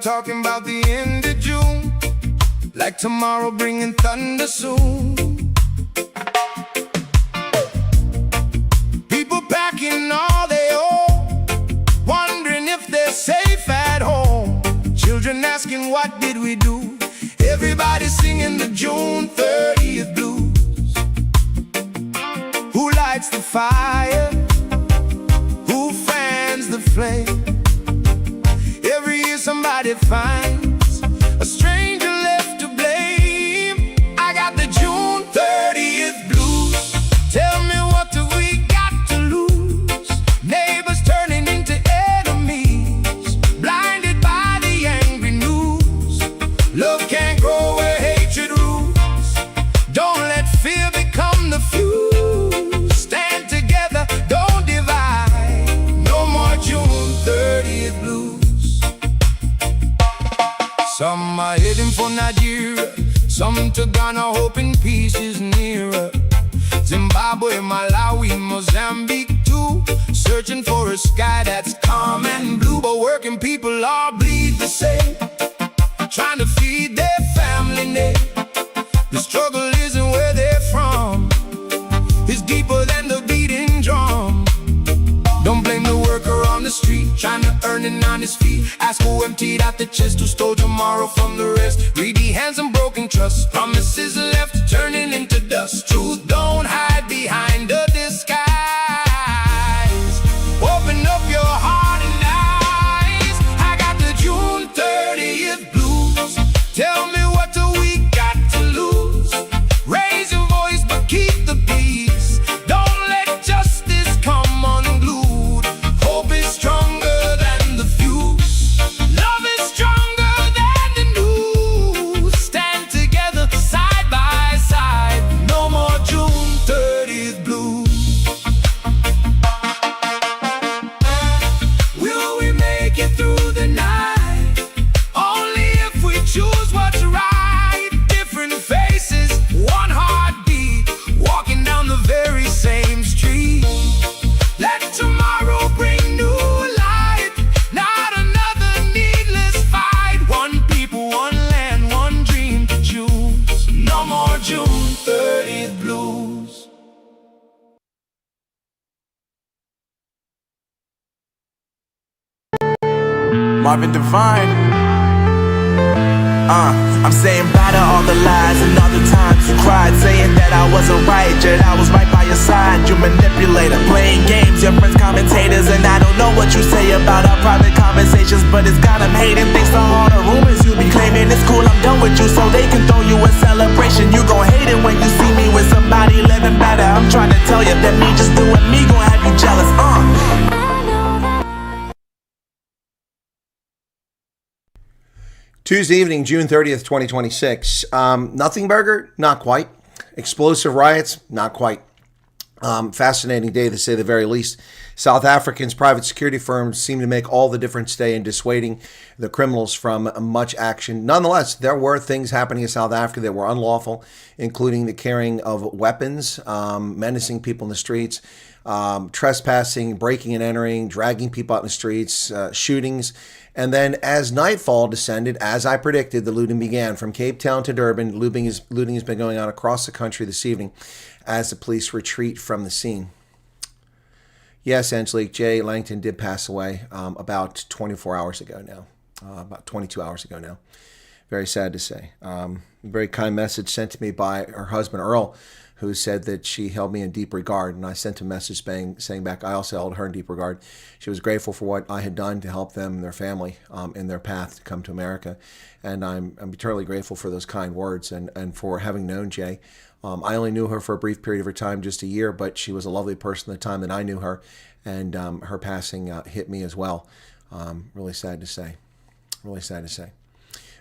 talking about the end of June, like tomorrow bringing thunder soon. People packing all they own, wondering if they're safe at home. Children asking what did we do? Everybody singing the June 30th blues. Who lights the fire? Who fans the flame? Every year somebody finds a stranger left to blame. I got the June 30th blues. Tell me what do we got to lose? Neighbors turning into enemies, blinded by the angry news. Love can't grow where hatred rules. Don't let fear become the fuse. Stand together, don't divide. No more June 30th blues. Some are heading for Nigeria, some to Ghana hoping peace is nearer. Zimbabwe, Malawi, Mozambique too, searching for a sky that's calm and blue. But working people all bleed the same, trying to feed their family name. The struggle isn't where they're from, it's deeper than the beating drum. Don't blame the worker on the street, trying to earn it on his feet. Ask who emptied out the chest, who stole tomorrow from the rest. Greedy hands and broken trust, promises left turning into dust. Truth don't hide behind a disguise. Open up your heart and eyes. I got the June 30th blues. Tell me what do we got to lose? Raise your voice but keep the peace. Don't let justice come unglued. Hope is stronger than the fuse. Love is stronger than the news. Stand together side by side. No more June 30th blues. Will we make it through the night? Only if we choose what's right. Different faces, one heartbeat, walking down the very same street. Let tomorrow bring new light, not another needless fight. One people, one land, one dream to choose. No more June 30th blues. Marvin Devine. I'm saying bye to all the lies and all the times you cried, saying that I wasn't right, yet I was right by your side. You manipulator, playing games, your friends commentators, and I don't know what you say about our private conversations, but it's got them hating. Thanks to all the rumors you be claiming. It's cool, I'm done with you, so they can throw you a celebration. You gon' hate it when you see me with somebody living better. I'm trying to tell you that me just doing me gon' have you jealous. Tuesday evening, June 30th, 2026. Nothing burger? Not quite. Explosive riots? Not quite. Fascinating day, to say the very least. South Africans' private security firms seem to make all the difference today in dissuading the criminals from much action. Nonetheless, there were things happening in South Africa that were unlawful, including the carrying of weapons, menacing people in the streets, trespassing, breaking and entering, dragging people out in the streets, shootings. And then as nightfall descended, as I predicted, the looting began. From Cape Town to Durban, looting has been going on across the country this evening as the police retreat from the scene. Yes, Angelique, Jay Langton did pass away about 24 hours ago now, about 22 hours ago now. Very sad to say. Very kind message sent to me by her husband, Earl, who said that she held me in deep regard. And I sent a message saying back, I also held her in deep regard. She was grateful for what I had done to help them and their family in their path to come to America. And I'm eternally grateful for those kind words and for having known Jay. I only knew her for a brief period of her time, just a year, but she was a lovely person at the time that I knew her. And her passing hit me as well. Really sad to say. Really sad to say.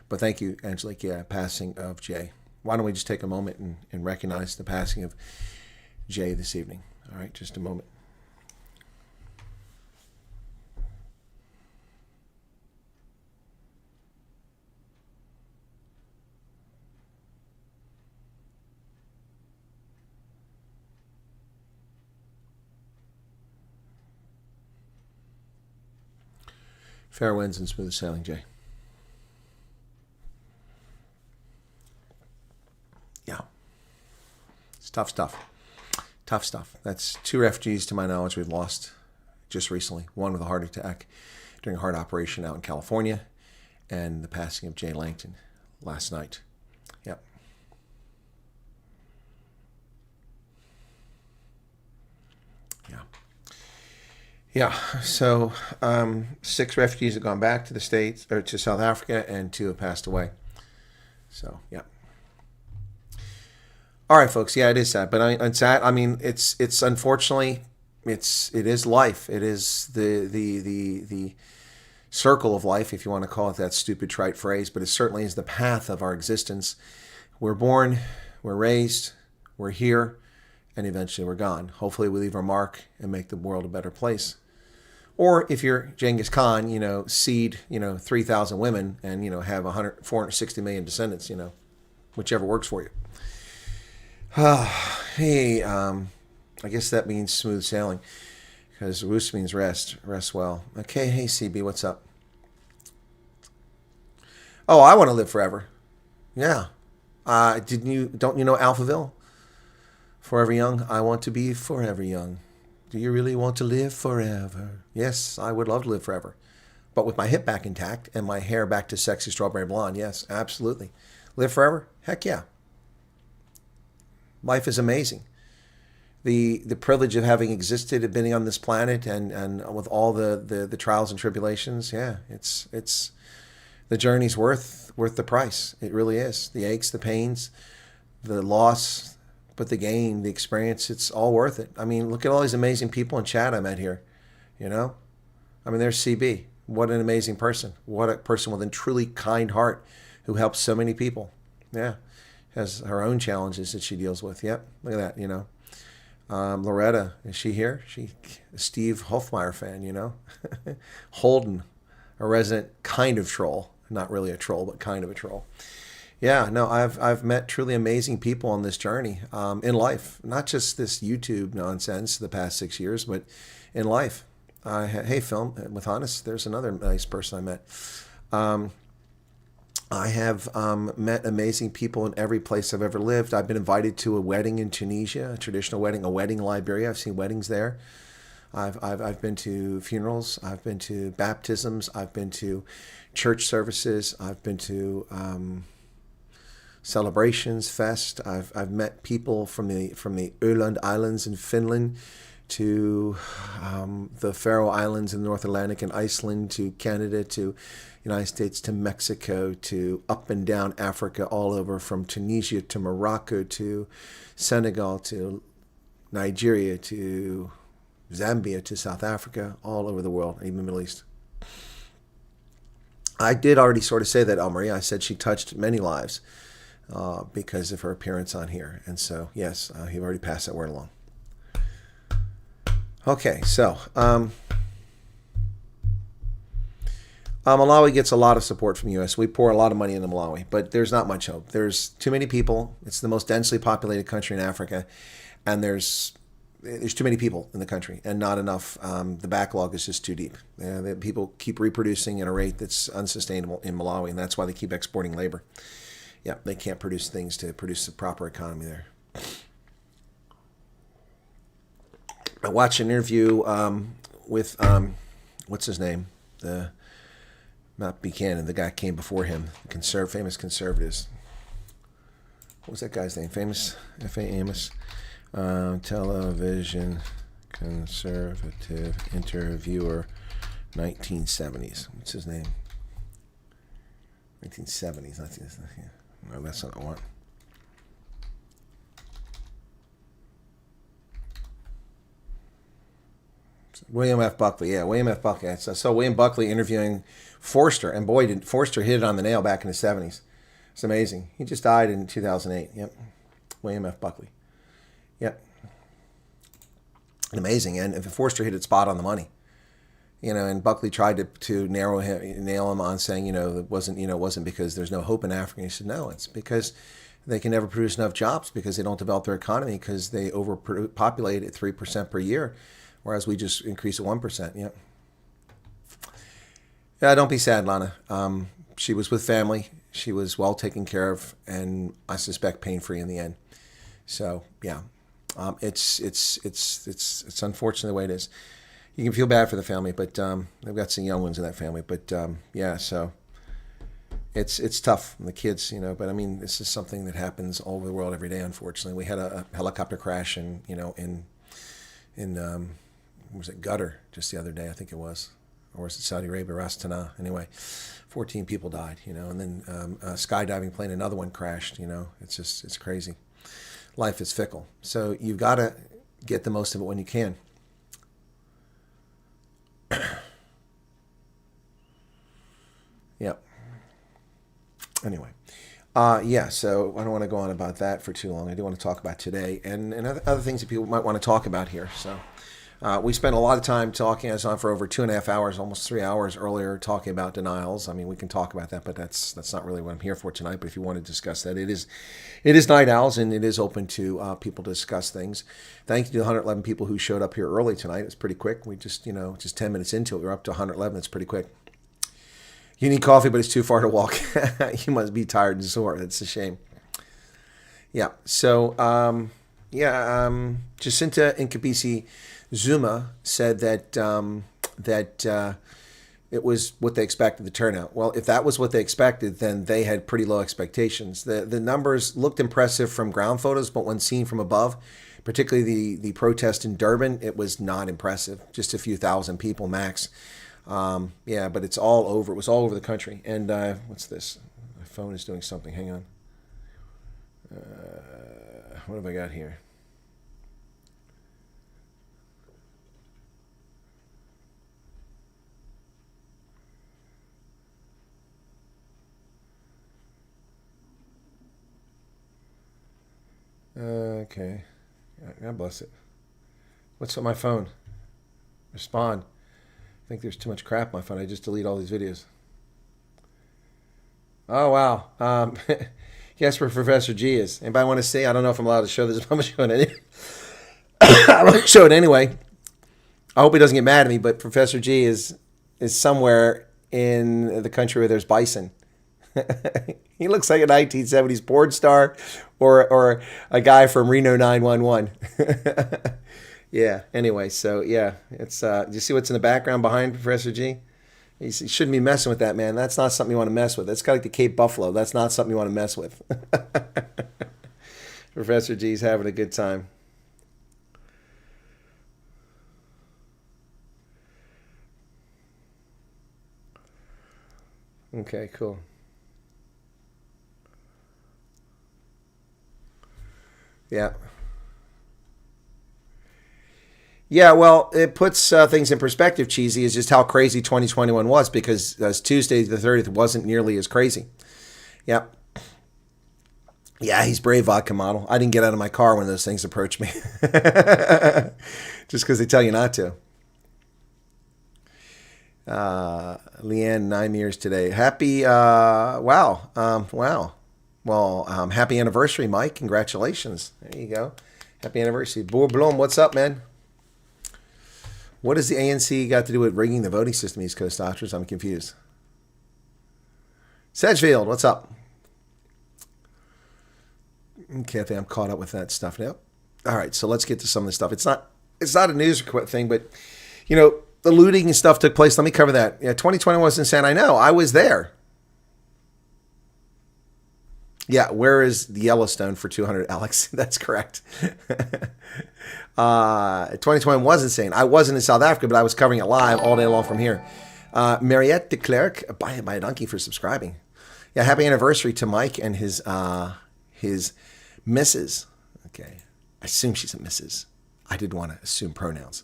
But thank you, Angelique. Yeah, passing of Jay. Why don't we just take a moment and recognize the passing of Jay this evening? All right, just a moment. Fair winds and smooth sailing, Jay. tough stuff. Tough stuff. That's 2 refugees, to my knowledge, we've lost just recently. One with a heart attack during a heart operation out in California, and the passing of Jay Langton last night. Yep. Yeah. Yeah. So 6 refugees have gone back to the States, or to South Africa, and 2 have passed away. So, yeah. All right, folks. Yeah, it is sad, but it's sad. I mean, it's unfortunately, it is life. It is the circle of life, if you want to call it that stupid trite phrase, but it certainly is the path of our existence. We're born, we're raised, we're here, and eventually we're gone. Hopefully we leave our mark and make the world a better place. Or if you're Genghis Khan, seed, 3,000 women and, have 460 million descendants, whichever works for you. Hey, I guess that means smooth sailing, because roost means rest well. Okay, hey CB, what's up? Oh, I want to live forever. Yeah. Don't you know Alphaville? Forever young. I want to be forever young. Do you really want to live forever? Yes, I would love to live forever, but with my hip back intact and my hair back to sexy strawberry blonde. Yes, absolutely. Live forever? Heck yeah. Life is amazing. The privilege of having existed and been on this planet, and with all the trials and tribulations, yeah, it's the journey's worth the price. It really is. The aches, the pains, the loss, but the gain, the experience, it's all worth it. I mean, look at all these amazing people in chat I met here. I mean, there's CB. What an amazing person. What a person with a truly kind heart who helps so many people. Yeah. Has her own challenges that she deals with. Yep. Look at that, Loretta, is she here? Steve Hofmeyer fan, Holden, a resident kind of troll. Not really a troll, but kind of a troll. Yeah, no, I've met truly amazing people on this journey in life. Not just this YouTube nonsense the past 6 years, but in life. Hey, Film, with Honest, there's another nice person I met. I have met amazing people in every place I've ever lived. I've been invited to a wedding in Tunisia, a traditional wedding, a wedding in Liberia. I've seen weddings there. I've been to funerals. I've been to baptisms. I've been to church services. I've been to celebrations, fest. I've met people from the Öland Islands in Finland to the Faroe Islands in the North Atlantic and Iceland, to Canada, to United States, to Mexico, to up and down Africa, all over, from Tunisia to Morocco to Senegal to Nigeria to Zambia to South Africa, all over the world, even the Middle East. I did already sort of say that, Elmarie. I said she touched many lives because of her appearance on here. And so, yes, you've already passed that word along. Okay, so Malawi gets a lot of support from the U.S. We pour a lot of money into Malawi, but there's not much hope. There's too many people. It's the most densely populated country in Africa, and there's too many people in the country and not enough. The backlog is just too deep. People keep reproducing at a rate that's unsustainable in Malawi, and that's why they keep exporting labor. Yeah, they can't produce things to produce a proper economy there. I watched an interview with, what's his name? Not Buchanan, the guy came before him, famous conservatives. What was that guy's name? Famous, F.A. Amos, television conservative interviewer, 1970s. What's his name? 1970s. No, that's not what I want. William F. Buckley. Yeah, William F. Buckley. I saw William Buckley interviewing Forster, and boy, did Forster hit it on the nail back in the 70s. It's amazing. He just died in 2008. Yep. William F. Buckley. Yep. Amazing. And Forster hit it spot on the money. And Buckley tried to nail him on saying, it wasn't because there's no hope in Africa. He said, no, it's because they can never produce enough jobs because they don't develop their economy because they overpopulate at 3% per year, whereas we just increase at 1%. Yep. Yeah, don't be sad, Lana. She was with family. She was well taken care of, and I suspect pain-free in the end. So yeah, it's unfortunate the way it is. You can feel bad for the family, but they've got some young ones in that family. But yeah, so it's tough on the kids, But I mean, this is something that happens all over the world every day. Unfortunately, we had a helicopter crash in was it Qatar just the other day? I think it was, or was it Saudi Arabia, Ras Tanah? Anyway, 14 people died, and then a skydiving plane, another one crashed. It's crazy. Life is fickle, so you've got to get the most of it when you can. Yep. Anyway, yeah, so I don't want to go on about that for too long. I do want to talk about today and other things that people might want to talk about here. So we spent a lot of time talking. I was on for over 2.5 hours, almost 3 hours earlier, talking about denials. I mean, we can talk about that, but that's not really what I'm here for tonight. But if you want to discuss that, it is Night Owls, and it is open to people to discuss things. Thank you to the 111 people who showed up here early tonight. It's pretty quick. We just 10 minutes into it, we're up to 111. It's pretty quick. You need coffee, but it's too far to walk. You must be tired and sore. It's a shame. Yeah. So, Jacinta Nkabisi Zuma said that it was what they expected, the turnout. Well, if that was what they expected, then they had pretty low expectations. The numbers looked impressive from ground photos, but when seen from above, particularly the protest in Durban, it was not impressive. Just a few thousand people max. Yeah, but it's all over. It was all over the country. And what's this? My phone is doing something. Hang on. What have I got here? Okay. God bless it. What's on my phone? Respond. I think there's too much crap on my phone. I just delete all these videos. Oh, wow. Guess where Professor G is. Anybody want to see? I don't know if I'm allowed to show this, but I'm showing it. I'm going to show it anyway. I hope he doesn't get mad at me, but Professor G is somewhere in the country where there's bison. He looks like a 1970s porn star or a guy from Reno 911. Yeah, anyway, so yeah, it's do you see what's in the background behind Professor G? You shouldn't be messing with that, man. That's not something you want to mess with. That's kind of like the Cape Buffalo. That's not something you want to mess with. Professor G's having a good time. Okay, cool. Yeah. Yeah, well, it puts things in perspective, Cheesy, is just how crazy 2021 was, because Tuesday the 30th wasn't nearly as crazy. Yep. Yeah, he's brave, vodka model. I didn't get out of my car when those things approached me. Just because they tell you not to. Leanne, 9 years today. Happy, wow. Wow. Well, happy anniversary, Mike. Congratulations. There you go. Happy anniversary. Boer Blom, what's up, man? What does the ANC got to do with rigging the voting system, East Coast doctors? I'm confused. Sedgefield, what's up? Okay, I think I'm caught up with that stuff now. All right, so let's get to some of the stuff. It's not a news thing, but, the looting and stuff took place. Let me cover that. Yeah, 2020 was insane. I know. I was there. Yeah, where is the Yellowstone for 200, Alex? That's correct. 2020 was insane. I wasn't in South Africa, but I was covering it live all day long from here. Mariette de Klerk, buy a donkey for subscribing. Yeah, happy anniversary to Mike and his missus. Okay, I assume she's a missus. I did want to assume pronouns.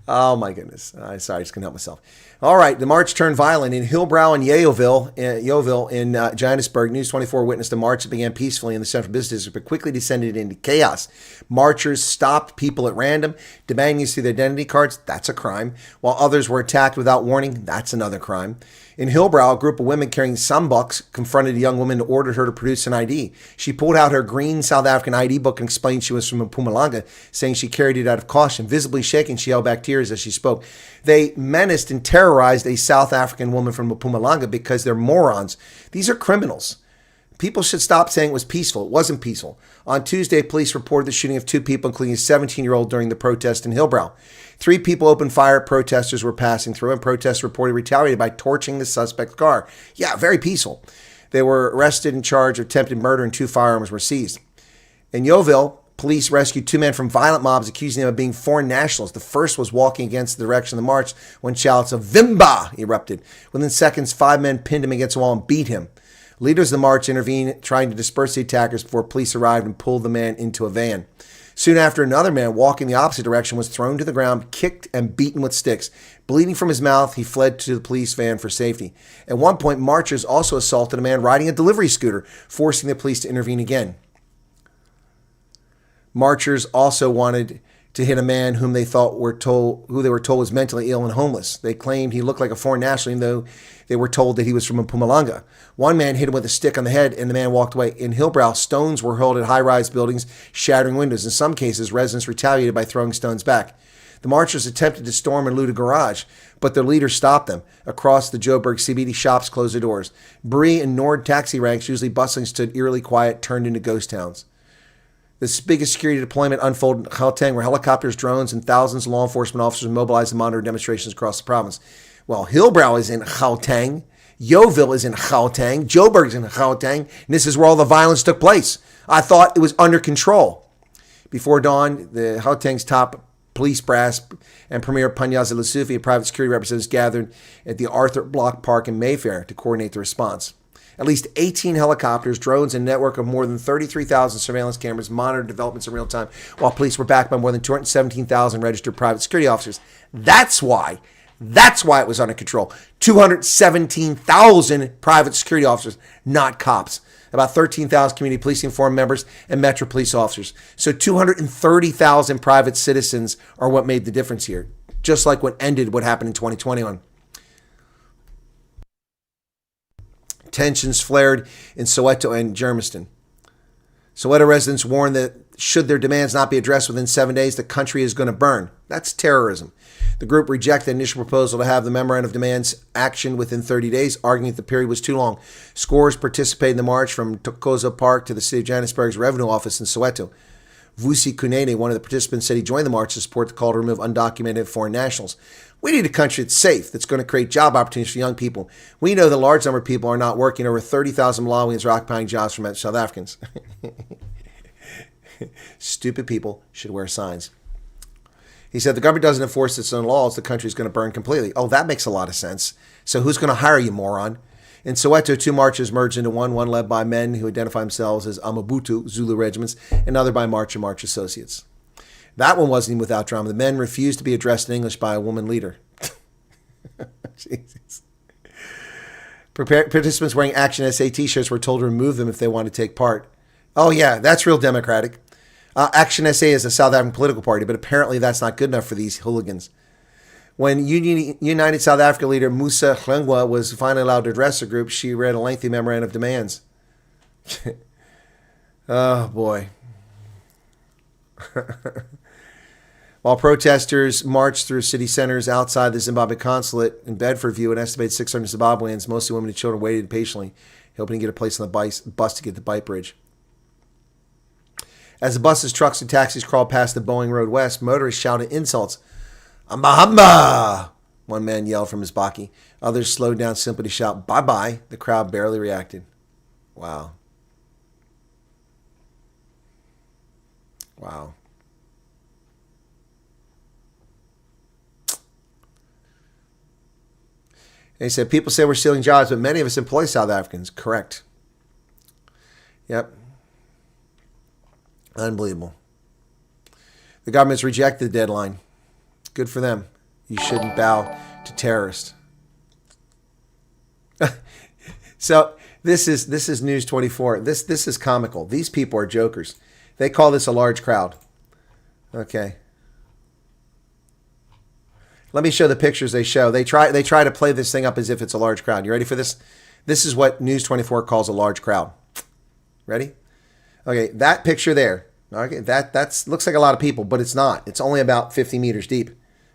Oh my goodness. Sorry, I just couldn't help myself. All right, the march turned violent in Hillbrow and Yeoville in Johannesburg. News 24 witnessed a march that began peacefully in the central business district, but quickly descended into chaos. Marchers stopped people at random, demanding you see their identity cards. That's a crime. While others were attacked without warning. That's another crime. In Hillbrow, a group of women carrying sunbucks confronted a young woman and ordered her to produce an ID. She pulled out her green South African ID book and explained she was from Mpumalanga, saying she carried it out of caution. Visibly shaken, she held back tears as she spoke. They menaced and terrorized a South African woman from Mpumalanga because they're morons. These are criminals. People should stop saying it was peaceful. It wasn't peaceful. On Tuesday, police reported the shooting of 2 people, including a 17-year-old, during the protest in Hillbrow. 3 people opened fire at protesters were passing through, and protesters reported retaliated by torching the suspect's car. Yeah, very peaceful. They were arrested in charge of attempted murder, and 2 firearms were seized. In Yeovil, police rescued 2 men from violent mobs, accusing them of being foreign nationals. The first was walking against the direction of the march when shouts of "Vimba" erupted. Within seconds, 5 men pinned him against a wall and beat him. Leaders of the march intervened, trying to disperse the attackers before police arrived and pulled the man into a van. Soon after, another man walking the opposite direction was thrown to the ground, kicked, and beaten with sticks. Bleeding from his mouth, he fled to the police van for safety. At one point, marchers also assaulted a man riding a delivery scooter, forcing the police to intervene again. Marchers also wanted to hit a man who they were told was mentally ill and homeless. They claimed he looked like a foreign national, even though they were told that he was from Mpumalanga. One man hit him with a stick on the head, and the man walked away. In Hillbrow, stones were hurled at high-rise buildings, shattering windows. In some cases, residents retaliated by throwing stones back. The marchers attempted to storm and loot a garage, but their leader stopped them. Across the Joburg CBD, shops closed their doors. Bree and Nord taxi ranks, usually bustling, stood eerily quiet, turned into ghost towns. This biggest security deployment unfolded in Gauteng, where helicopters, drones, and thousands of law enforcement officers mobilized to monitor demonstrations across the province. Well, Hillbrow is in Gauteng, Yeovil is in Gauteng, Joburg is in Gauteng, and this is where all the violence took place. I thought it was under control. Before dawn, the Gauteng's top police brass and Premier Panyaza Lesufi and private security representatives gathered at the Arthur Block Park in Mayfair to coordinate the response. At least 18 helicopters, drones, and a network of more than 33,000 surveillance cameras monitored developments in real time, while police were backed by more than 217,000 registered private security officers. That's why it was under control. 217,000 private security officers, not cops. About 13,000 community policing forum members and Metro police officers. So 230,000 private citizens are what made the difference here. Just like what happened in 2021. Tensions flared in Soweto and Germiston. Soweto residents warned that should their demands not be addressed within 7 days, the country is going to burn. That's terrorism. The group rejected the initial proposal to have the memorandum of demands actioned within 30 days, arguing that the period was too long. Scores participated in the march from Tokoza Park to the City of Johannesburg's revenue office in Soweto. Vusi Kunene, one of the participants, said he joined the march to support the call to remove undocumented foreign nationals. We need a country that's safe, that's going to create job opportunities for young people. We know that a large number of people are not working. Over 30,000 Malawians are occupying jobs from South Africans. Stupid people should wear signs. He said the government doesn't enforce its own laws, the country is going to burn completely. Oh, that makes a lot of sense. So who's going to hire you, moron? In Soweto, 2 marches merged into one led by men who identify themselves as Amabutu Zulu regiments, and another by March and March associates. That one wasn't even without drama. The men refused to be addressed in English by a woman leader. Jesus. Participants wearing Action SA t-shirts were told to remove them if they wanted to take part. Oh yeah, that's real democratic. Action SA is a South African political party, but apparently that's not good enough for these hooligans. When United South Africa leader Musa Hlengwa was finally allowed to address the group, she read a lengthy memorandum of demands. Oh boy. While protesters marched through city centers outside the Zimbabwe consulate in Bedfordview, an estimated 600 Zimbabweans, mostly women and children, waited patiently, hoping to get a place on the bus to get to Bite Bridge. As the buses, trucks, and taxis crawled past the Boeing Road West, motorists shouted insults. "Ambahamba!" one man yelled from his bakkie. Others slowed down simply to shout, "Bye-bye." The crowd barely reacted. Wow. Wow. They said, people say we're stealing jobs, but many of us employ South Africans. Correct. Yep. Unbelievable. The government's rejected the deadline. Good for them. You shouldn't bow to terrorists. So this is News 24. This is comical. These people are jokers. They call this a large crowd. Okay. Let me show the pictures they show. They try to play this thing up as if it's a large crowd. You ready for this? This is what News 24 calls a large crowd. Ready? Okay, that picture there. Okay, that looks like a lot of people, but it's not. It's only about 50 meters deep.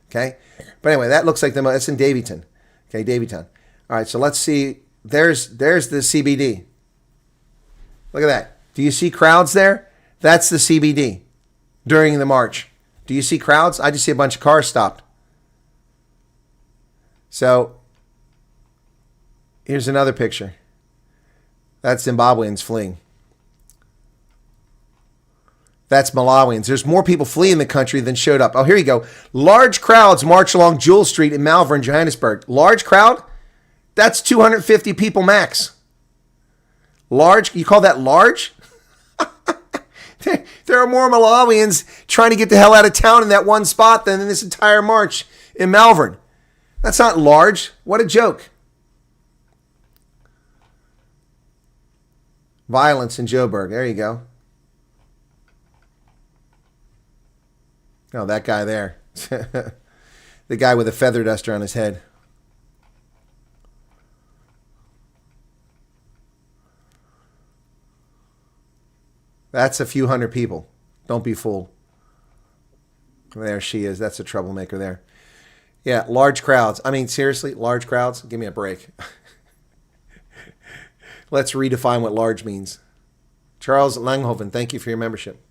Okay? But anyway, that looks like that's in Davytown. Okay, Davytown. All right, so let's see. There's the CBD. Look at that. Do you see crowds there? That's the CBD during the march. Do you see crowds? I just see a bunch of cars stopped. So here's another picture. That's Zimbabweans fleeing. That's Malawians. There's more people fleeing the country than showed up. Oh, here you go. Large crowds march along Jewel Street in Malvern, Johannesburg. Large crowd? That's 250 people max. Large? You call that large? There are more Malawians trying to get the hell out of town in that one spot than in this entire march in Malvern. That's not large. What a joke. Violence in Joburg. There you go. Oh, that guy there. The guy with a feather duster on his head. That's a few hundred people. Don't be fooled. There she is. That's a troublemaker there. Yeah, large crowds. I mean, seriously, large crowds? Give me a break. Let's redefine what large means. Charles Langhoven, thank you for your membership.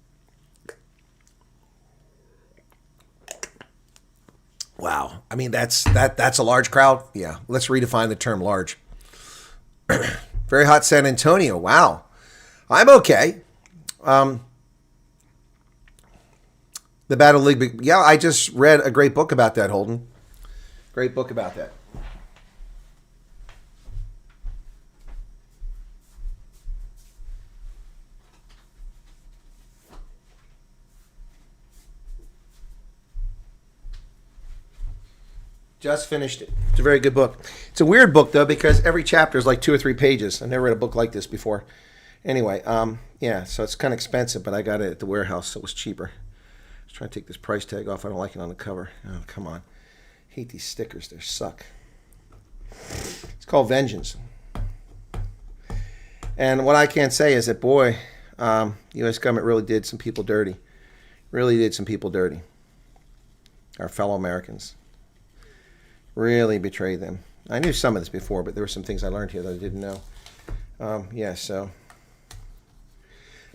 Wow. I mean, that's a large crowd. Yeah, let's redefine the term large. Very hot San Antonio. Wow. I'm okay. The Battle League. Yeah, I just read a great book about that, Holden. Great book about that. Just finished it. It's a very good book. It's a weird book, though, because every chapter is like 2 or 3 pages. I never read a book like this before. Anyway, yeah, so it's kind of expensive, but I got it at the warehouse, so it was cheaper. I was trying to take this price tag off. I don't like it on the cover. Oh, come on. I hate these stickers. They suck. It's called Vengeance. And what I can say is that, boy, U.S. government really did some people dirty. Really did some people dirty. Our fellow Americans. Really betrayed them. I knew some of this before, but there were some things I learned here that I didn't know. Yeah, so.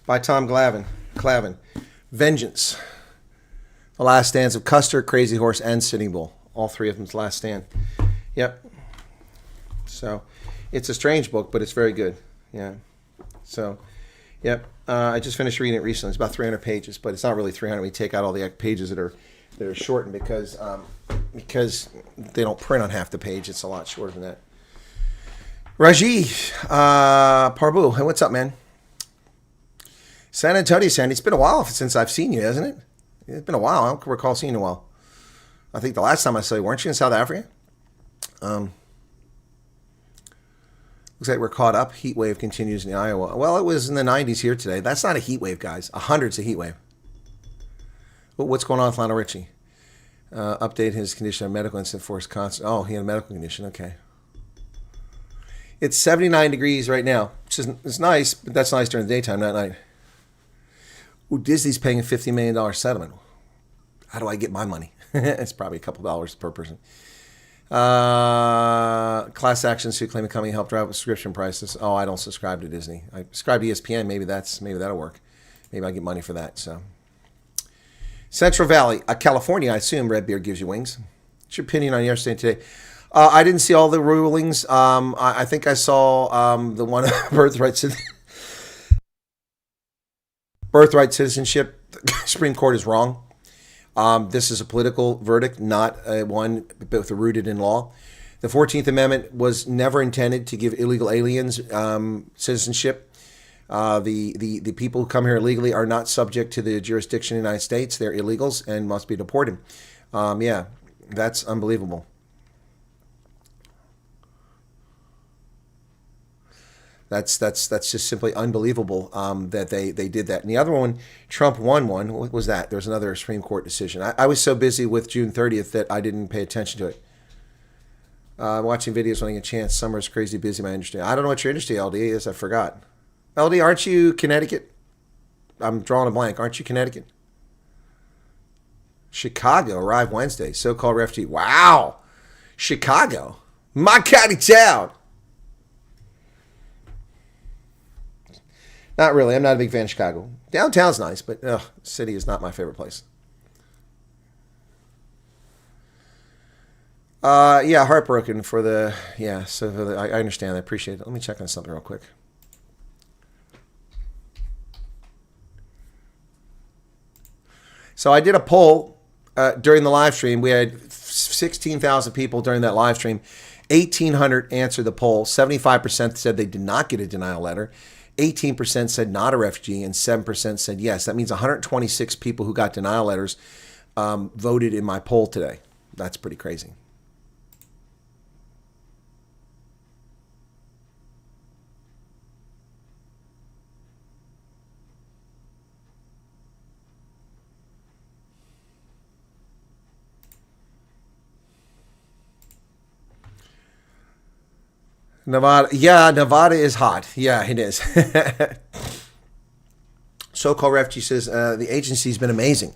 By Tom Clavin. Vengeance. The Last Stands of Custer, Crazy Horse, and Sitting Bull. All 3 of them's Last Stand. Yep. So, it's a strange book, but it's very good. Yeah. So, yep. I just finished reading it recently. It's about 300 pages, but it's not really 300. We take out all the pages that are shortened because they don't print on half the page. It's a lot shorter than that. Raji Parbu, hey, what's up, man? San Antonio, Sandy. It's been a while since I've seen you, hasn't it? It's been a while. I don't recall seeing you in a while. I think the last time I saw you, weren't you in South Africa? Looks like we're caught up. Heat wave continues in Iowa. Well, it was in the 90s here today. That's not a heat wave, guys. 100's a heat wave. What's going on with Lionel Richie? Update his condition of medical incident for his concert. Oh, he had a medical condition. Okay. It's 79 degrees right now, which is it's nice, but that's nice during the daytime, not at night. Ooh, Disney's paying a $50 million settlement. How do I get my money? It's probably a couple dollars per person. Class action suit claiming the company helped drive up subscription prices. Oh, I don't subscribe to Disney. I subscribe to ESPN. Maybe that'll work. Maybe I get money for that. So, Central Valley, California. I assume red beer gives you wings. What's your opinion on yesterday and today? I didn't see all the rulings. I think I saw the one birthright citizenship. The Supreme Court is wrong. This is a political verdict, not one both rooted in law. The 14th Amendment was never intended to give illegal aliens citizenship. The people who come here illegally are not subject to the jurisdiction of the United States. They're illegals and must be deported. Yeah, that's unbelievable. That's just simply unbelievable that they did that. And the other one, Trump won one. What was that? There was another Supreme Court decision. I was so busy with June 30th that I didn't pay attention to it. Watching videos when I get a chance. Summer's crazy busy in my industry. I don't know what your industry, LD, is. I forgot. LD, aren't you Connecticut? I'm drawing a blank. Aren't you Connecticut? Chicago arrived Wednesday. So-called refugee. Wow. Chicago. My county town. Not really. I'm not a big fan of Chicago. Downtown's nice, but city is not my favorite place. Yeah, heartbroken for the, yeah, so for the, I understand. I appreciate it. Let me check on something real quick. So I did a poll during the live stream. We had 16,000 people during that live stream. 1,800 answered the poll. 75% said they did not get a denial letter. 18% said not a refugee, and 7% said yes. That means 126 people who got denial letters voted in my poll today. That's pretty crazy. Nevada, yeah, Nevada is hot. Yeah, it is. So-called refugee says the agency's been amazing.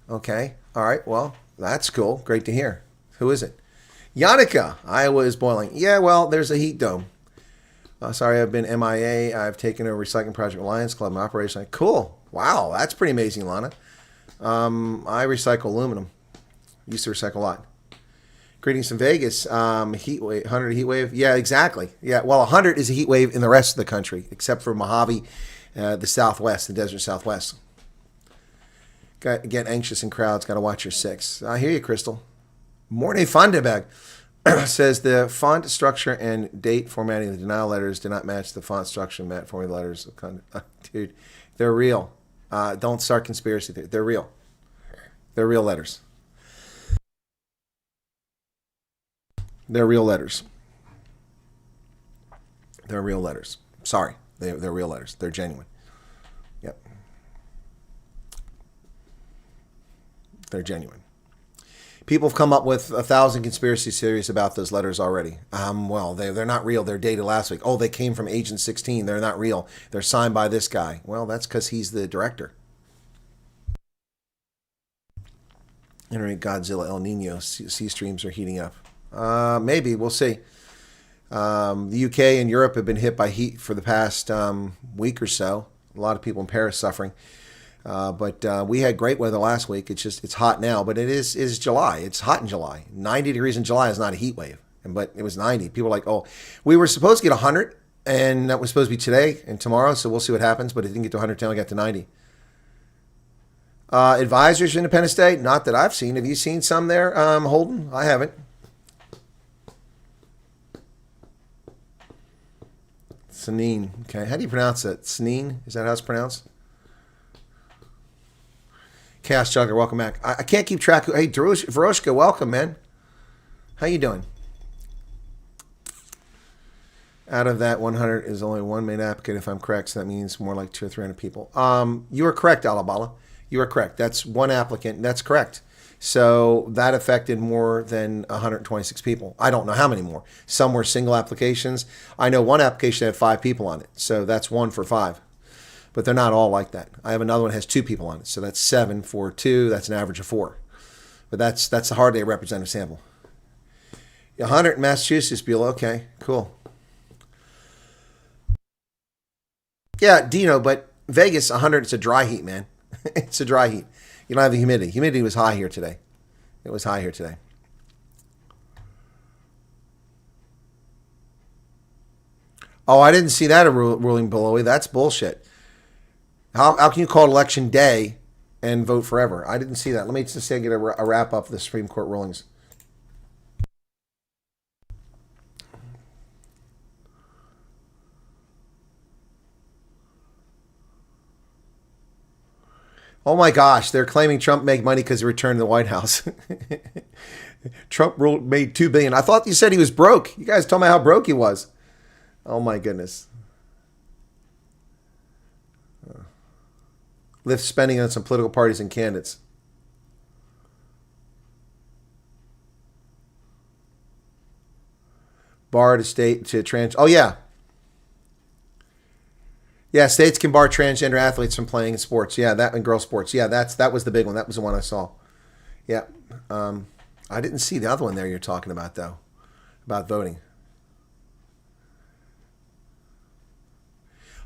Okay, all right, well, that's cool. Great to hear. Who is it? Yannicka, Iowa is boiling. Yeah, well, there's a heat dome. Sorry, I've been MIA. I've taken over Recycling Project Lions Club and operation. Cool. Wow, that's pretty amazing, Lana. I recycle aluminum. Used to recycle a lot. Greetings from Vegas. Heat wave, 100 heat wave. Yeah, exactly. Yeah, well, 100 is a heat wave in the rest of the country, except for Mojave, the Southwest, the desert Southwest. Get anxious in crowds. Got to watch your six. I hear you, Crystal. Morning Fundebag says the font structure and date formatting of the denial letters do not match the font structure and formatting letters. Dude, they're real. Don't start conspiracy theory. They're real. They're real letters. They're real letters. They're real letters. Sorry. They're real letters. They're genuine. Yep. They're genuine. People have come up with 1,000 conspiracy theories about those letters already. Well, they're not real. They're dated last week. Oh, they came from Agent 16. They're not real. They're signed by this guy. Well, that's because he's the director. Entering Godzilla El Nino. Sea streams are heating up. Maybe. We'll see. The UK and Europe have been hit by heat for the past week or so. A lot of people in Paris suffering. But we had great weather last week. It's hot now, but it is July. It's hot in July. 90 degrees in July is not a heat wave. But it was 90. People were like, oh, we were supposed to get 100, and that was supposed to be today and tomorrow, so we'll see what happens. But it didn't get to 100 until it got to 90. Advisors for Independence Day? Not that I've seen. Have you seen some there, Holden? I haven't. Sanine. Okay. How do you pronounce it? Sanine? Is that how it's pronounced? Chaos Juggler, welcome back. I can't keep track. Hey, Veroshka, welcome, man. How you doing? Out of that 100 is only one main applicant, if I'm correct. So that means more like 200 or 300 people. You are correct, Alabala. You are correct. That's one applicant. That's correct. So that affected more than 126 people. I don't know how many more. Some were single applications. I know one application had 5 people on it. So that's 1 for 5. But they're not all like that. I have another one that has 2 people on it. So that's 7 for 2. That's an average of 4. But that's a hardly representative sample. 100 in Massachusetts, Beulah. Okay, cool. Yeah, Dino, but Vegas, 100, it's a dry heat, man. It's a dry heat. You don't have the humidity. Humidity was high here today. It was high here today. Oh, I didn't see that ruling below. That's bullshit. How can you call it election day and vote forever? I didn't see that. Let me just say, get a wrap up of the Supreme Court rulings. Oh my gosh, they're claiming Trump made money because he returned to the White House. Trump made $2 billion. I thought you said he was broke. You guys told me how broke he was. Oh my goodness. Lift spending on some political parties and candidates. Bar to state to trans. Oh yeah. Yeah, states can bar transgender athletes from playing in sports. Yeah, that and girl sports. Yeah, that was the big one. That was the one I saw. Yeah. I didn't see the other one there you're talking about though. About voting.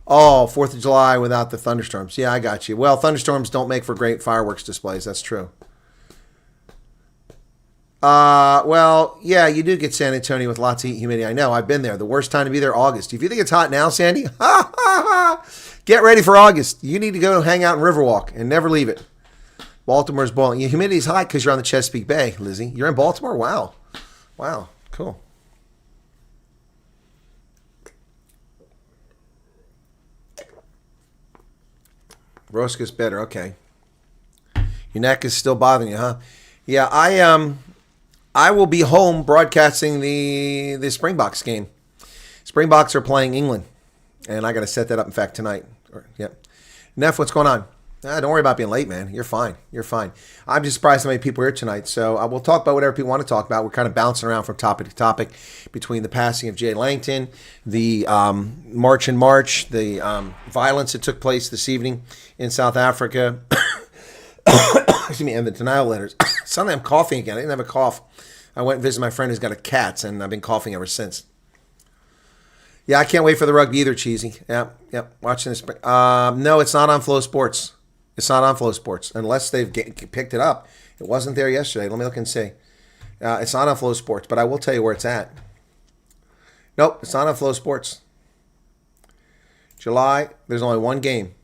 Oh, 4th of July without the thunderstorms. Yeah, I got you. Well, thunderstorms don't make for great fireworks displays. That's true. Well, yeah, you do get San Antonio with lots of heat humidity. I know. I've been there. The worst time to be there, August. If you think it's hot now, Sandy, get ready for August. You need to go hang out in Riverwalk and never leave it. Baltimore's boiling. Your humidity is high because you're on the Chesapeake Bay, Lizzie. You're in Baltimore? Wow. Wow. Cool. Roscoe's better. Okay. Your neck is still bothering you, huh? Yeah, I will be home broadcasting the Springboks game. Springboks are playing England, and I got to set that up, in fact, tonight. Yep. Neff, what's going on? Don't worry about being late, man. You're fine. You're fine. I'm just surprised how many people are here tonight. So we'll talk about whatever people want to talk about. We're kind of bouncing around from topic to topic between the passing of Jay Langton, the March in March, the violence that took place this evening in South Africa, excuse me, and the denial letters. Suddenly I'm coughing again. I didn't have a cough. I went and visited my friend who's got a cat, and I've been coughing ever since. Yeah, I can't wait for the rugby either, Cheesy. Yep. Watching this. No, it's not on Flow Sports. It's not on Flow Sports unless they've picked it up. It wasn't there yesterday. Let me look and see. It's not on Flow Sports, but I will tell you where it's at. Nope, it's not on Flow Sports. July, there's only one game.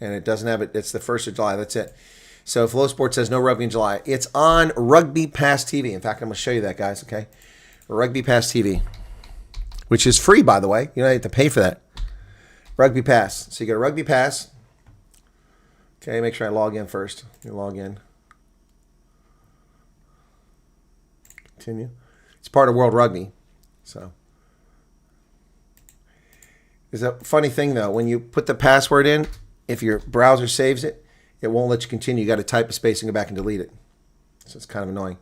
And it doesn't have it. It's the 1st of July. That's it. So Flow Sports says no rugby in July. It's on Rugby Pass TV. In fact, I'm going to show you that, guys, okay? Rugby Pass TV, which is free, by the way. You don't have to pay for that. Rugby Pass. So you go to Rugby Pass. Okay, make sure I log in first. You log in. Continue. It's part of World Rugby. So, it's a funny thing, though. When you put the password in, if your browser saves it, it won't let you continue. You got to type a space and go back and delete it. So it's kind of annoying.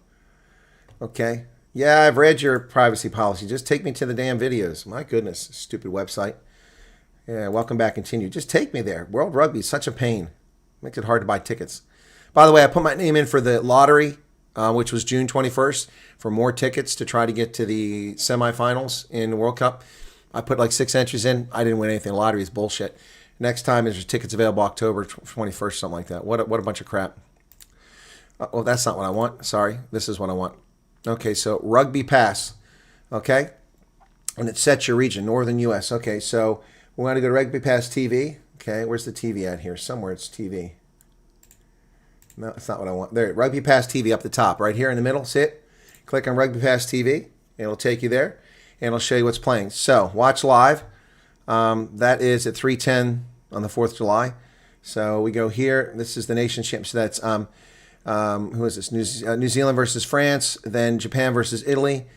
Okay. Yeah, I've read your privacy policy. Just take me to the damn videos. My goodness, stupid website. Yeah, welcome back. Continue. Just take me there. World Rugby is such a pain. Makes it hard to buy tickets. By the way, I put my name in for the lottery, which was June 21st, for more tickets to try to get to the semifinals in the World Cup. I put like 6 entries in. I didn't win anything. The lottery is bullshit. Next time, there's tickets available October 21st, something like that. What a bunch of crap. Well, that's not what I want. Sorry. This is what I want. Okay, so Rugby Pass. Okay? And it sets your region, Northern U.S. Okay, so we want to go to Rugby Pass TV. Okay, where's the TV at here? Somewhere it's TV. No, that's not what I want. There, Rugby Pass TV up the top. Right here in the middle. See it? Click on Rugby Pass TV. It'll take you there. And it'll show you what's playing. So, watch live. That is at 3:10 on the 4th of July. So, we go here. This is the Nations Championship. So, that's, who is this? New Zealand versus France. Then Japan versus Italy.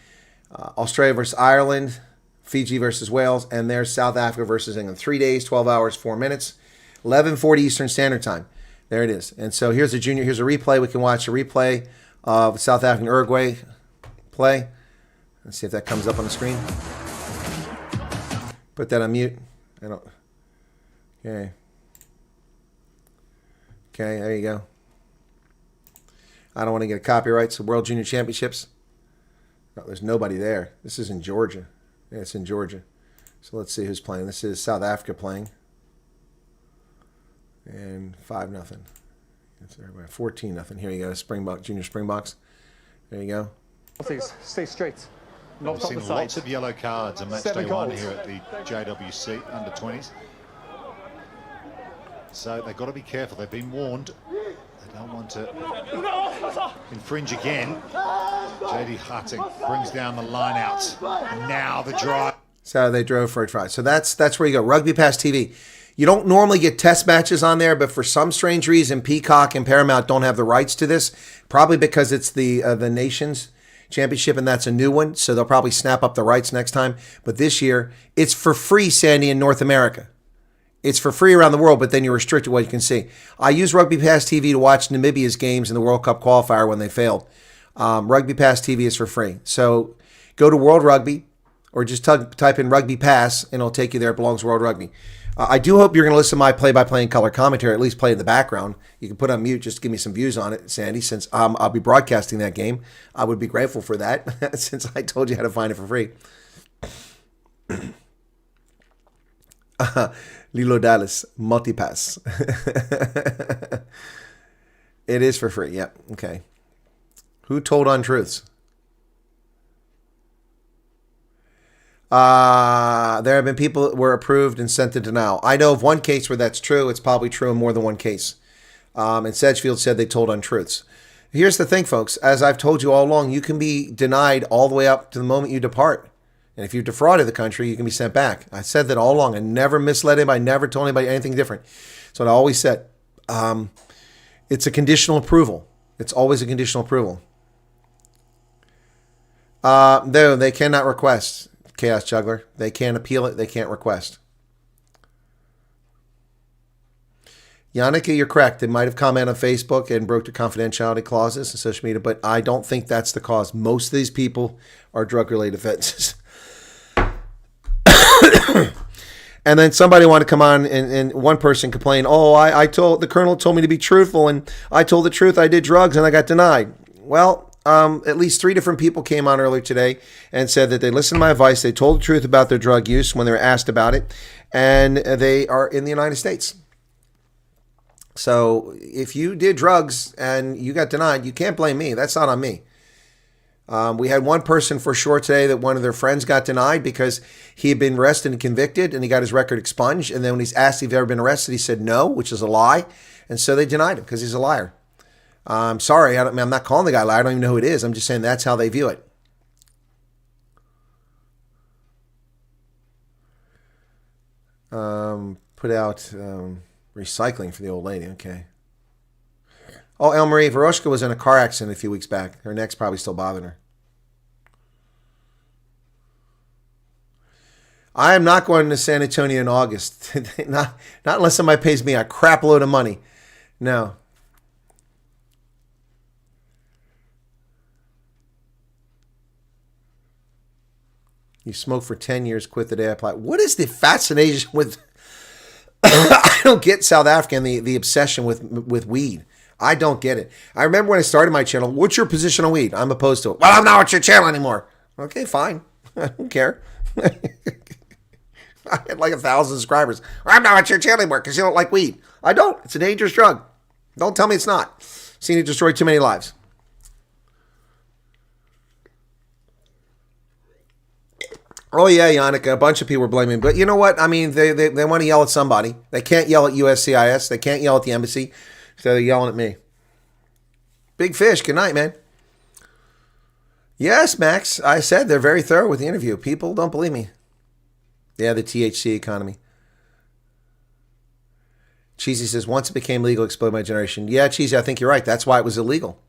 Australia versus Ireland. Fiji versus Wales, and there's South Africa versus England. 3 days, 12 hours, 4 minutes, 11:40 Eastern Standard Time. There it is. And so here's a replay. We can watch a replay of South Africa and Uruguay play. Let's see if that comes up on the screen. Put that on mute. Okay. Okay, there you go. I don't want to get a copyright. So World Junior Championships. No, there's nobody there. This is in Georgia. Yeah, it's in Georgia. So let's see who's playing. This is South Africa playing. And 5-0. It's 14-0. Here you go. Springbok, Junior Springboks. There you go. Stay straight. We've seen lots of yellow cards on match day 1 here at the JWC under 20s. So they've got to be careful. They've been warned. They don't want to infringe again. JD Harting brings down the line out. And now the drive. So they drove for a try. So that's where you go. Rugby Pass TV. You don't normally get test matches on there, but for some strange reason, Peacock and Paramount don't have the rights to this. Probably because it's the Nations Championship, and that's a new one. So they'll probably snap up the rights next time. But this year, it's for free, Sandy, in North America. It's for free around the world, but then you're restricted what you can see. I use Rugby Pass TV to watch Namibia's games in the World Cup qualifier when they failed. Rugby Pass TV is for free. So go to World Rugby or just type in Rugby Pass, and it'll take you there. It belongs to World Rugby. I do hope you're going to listen to my play-by-play and color commentary, at least play in the background. You can put on mute just to give me some views on it, Sandy, since I'll be broadcasting that game. I would be grateful for that since I told you how to find it for free. Lilo Dallas, multipass. It is for free. Yep. Okay. Who told untruths? There have been people that were approved and sent to denial. I know of one case where that's true. It's probably true in more than one case. And Sedgefield said they told untruths. Here's the thing, folks. As I've told you all along, you can be denied all the way up to the moment you depart. And if you defrauded the country, you can be sent back. I said that all along. I never misled anybody. I never told anybody anything different. That's what I always said. It's a conditional approval. It's always a conditional approval. No, they cannot request. Chaos Juggler. They can't appeal it. They can't request. Yannicka, you're correct. They might have commented on Facebook and broke the confidentiality clauses in social media, but I don't think that's the cause. Most of these people are drug-related offenses. And then somebody wanted to come on and one person complained, oh, I told the colonel told me to be truthful and I told the truth. I did drugs and I got denied. Well, at least 3 different people came on earlier today and said that they listened to my advice. They told the truth about their drug use when they were asked about it. And they are in the United States. So if you did drugs and you got denied, you can't blame me. That's not on me. We had one person for sure today that one of their friends got denied because he had been arrested and convicted and he got his record expunged. And then when he's asked if he'd ever been arrested, he said no, which is a lie. And so they denied him because he's a liar. I'm sorry. I'm not calling the guy a liar. I don't even know who it is. I'm just saying that's how they view it. Put out recycling for the old lady. Okay. Oh, El Marie, Veroshka was in a car accident a few weeks back. Her neck's probably still bothering her. I am not going to San Antonio in August. not unless somebody pays me a crap load of money. No. You smoked for 10 years, quit the day I applied. What is the fascination with... I don't get South Africa and the obsession with weed. I don't get it. I remember when I started my channel, what's your position on weed? I'm opposed to it. Well, I'm not on your channel anymore. Okay, fine. I don't care. I had like 1,000 subscribers. I'm not on your channel anymore because you don't like weed. I don't. It's a dangerous drug. Don't tell me it's not. Seen it destroy too many lives. Oh, yeah, Yannicka. A bunch of people were blaming. But you know what? I mean, they want to yell at somebody. They can't yell at USCIS. They can't yell at the embassy. So they're yelling at me. Big fish. Good night, man. Yes, Max. I said they're very thorough with the interview. People don't believe me. Yeah, the THC economy. Cheesy says, once it became legal, it exploded my generation. Yeah, Cheesy, I think you're right. That's why it was illegal.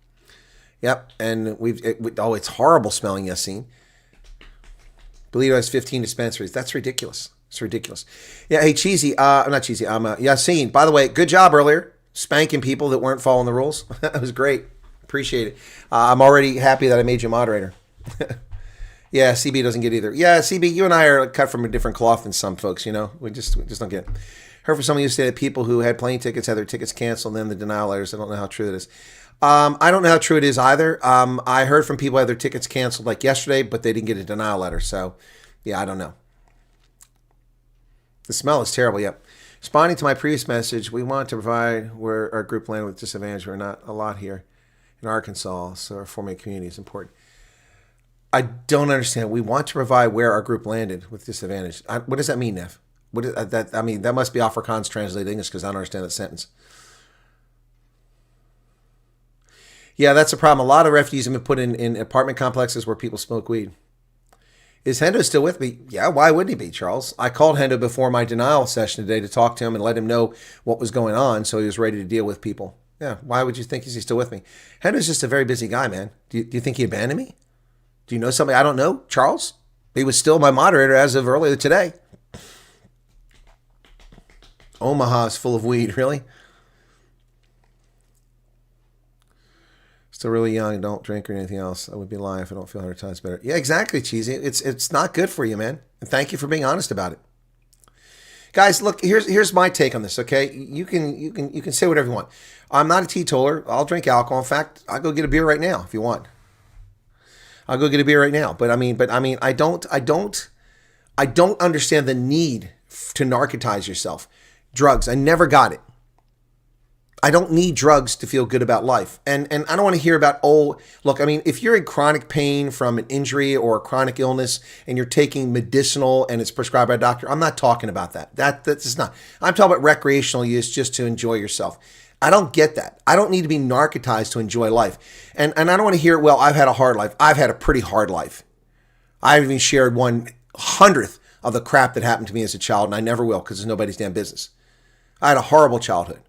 Yep. And it's horrible smelling, Yassine. Believe it has 15 dispensaries. That's ridiculous. It's ridiculous. Yeah, hey, Cheesy. Not Cheesy. Yassine. By the way, good job earlier. Spanking people that weren't following the rules. That was great. Appreciate it. I'm already happy that I made you moderator. Yeah, CB doesn't get either. Yeah, CB, you and I are cut from a different cloth than some folks, you know. We just don't get it. Heard from someone who said that people who had plane tickets had their tickets canceled and then the denial letters. I don't know how true that is. I don't know how true it is either. I heard from people who had their tickets canceled like yesterday, but they didn't get a denial letter. So, yeah, I don't know. The smell is terrible, yep. Responding to my previous message, we want to provide where our group landed with disadvantage. We're not a lot here in Arkansas, so our forming community is important. I don't understand. We want to provide where our group landed with disadvantage. What does that mean, Neff? What is that? I mean, that must be Afrikaans translated English because I don't understand that sentence. Yeah, that's a problem. A lot of refugees have been put in apartment complexes where people smoke weed. Is Hendo still with me? Yeah, why wouldn't he be, Charles? I called Hendo before my denial session today to talk to him and let him know what was going on so he was ready to deal with people. Yeah, why would you think he's still with me? Hendo's just a very busy guy, man. Do you think he abandoned me? Do you know somebody I don't know? Charles? He was still my moderator as of earlier today. Omaha is full of weed, really? Still really young, don't drink or anything else. I would be lying if I don't feel 100 times better. Yeah, exactly, Cheesy. It's not good for you, man. And thank you for being honest about it. Guys, look, here's my take on this, okay? You can say whatever you want. I'm not a teetotaler. I'll drink alcohol. In fact, I'll go get a beer right now if you want. I'll go get a beer right now. But I mean, I don't understand the need to narcotize yourself. Drugs, I never got it. I don't need drugs to feel good about life. And I don't want to hear about, look, I mean, if you're in chronic pain from an injury or a chronic illness and you're taking medicinal and it's prescribed by a doctor, I'm not talking about that. That's not. I'm talking about recreational use just to enjoy yourself. I don't get that. I don't need to be narcotized to enjoy life. And I don't want to hear, well, I've had a hard life. I've had a pretty hard life. I haven't even shared 1/100th of the crap that happened to me as a child, and I never will because it's nobody's damn business. I had a horrible childhood.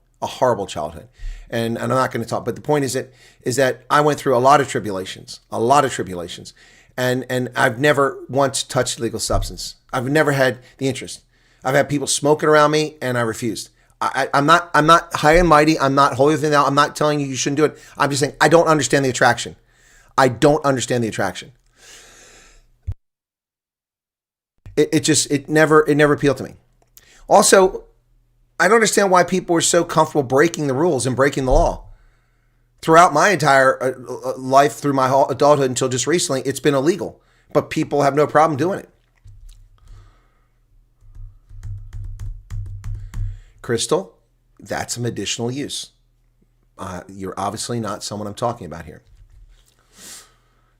And I'm not going to talk, but the point is that I went through a lot of tribulations, and I've never once touched illegal substance. I've never had the interest. I've had people smoking around me, and I refused. I'm not high and mighty. I'm not holier than thou. I'm not telling you shouldn't do it. I'm just saying I don't understand the attraction. It never appealed to me. Also, I don't understand why people are so comfortable breaking the rules and breaking the law. Throughout my entire life, through my whole adulthood until just recently, it's been illegal, but people have no problem doing it. Crystal, that's a medicinal use. You're obviously not someone I'm talking about here.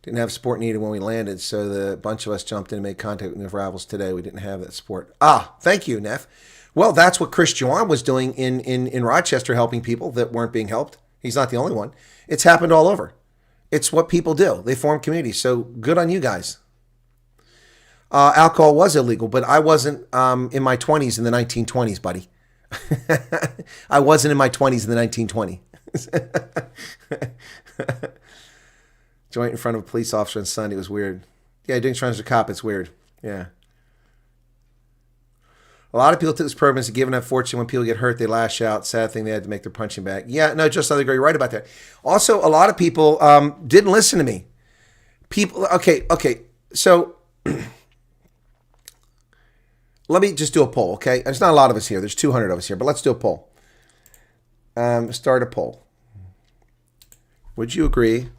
Didn't have support needed when we landed, so the bunch of us jumped in and made contact with the rivals today. We didn't have that support. Thank you, Neff. Well, that's what Chris Wyatt was doing in Rochester, helping people that weren't being helped. He's not the only one. It's happened all over. It's what people do. They form communities. So good on you guys. Alcohol was illegal, but I wasn't in my 20s in the 1920s, buddy. I wasn't in my 20s in the 1920s. Joint in front of a police officer on Sunday was weird. Yeah, doing in front of a cop, it's weird. Yeah. A lot of people took this program as a given. Unfortunately, when people get hurt, they lash out. Sad thing, they had to make their punching bag. Yeah, no, just other you're right about that. Also, a lot of people didn't listen to me. Okay. So let me just do a poll, okay? There's not a lot of us here. There's 200 of us here, but let's do a poll. Start a poll. Would you agree?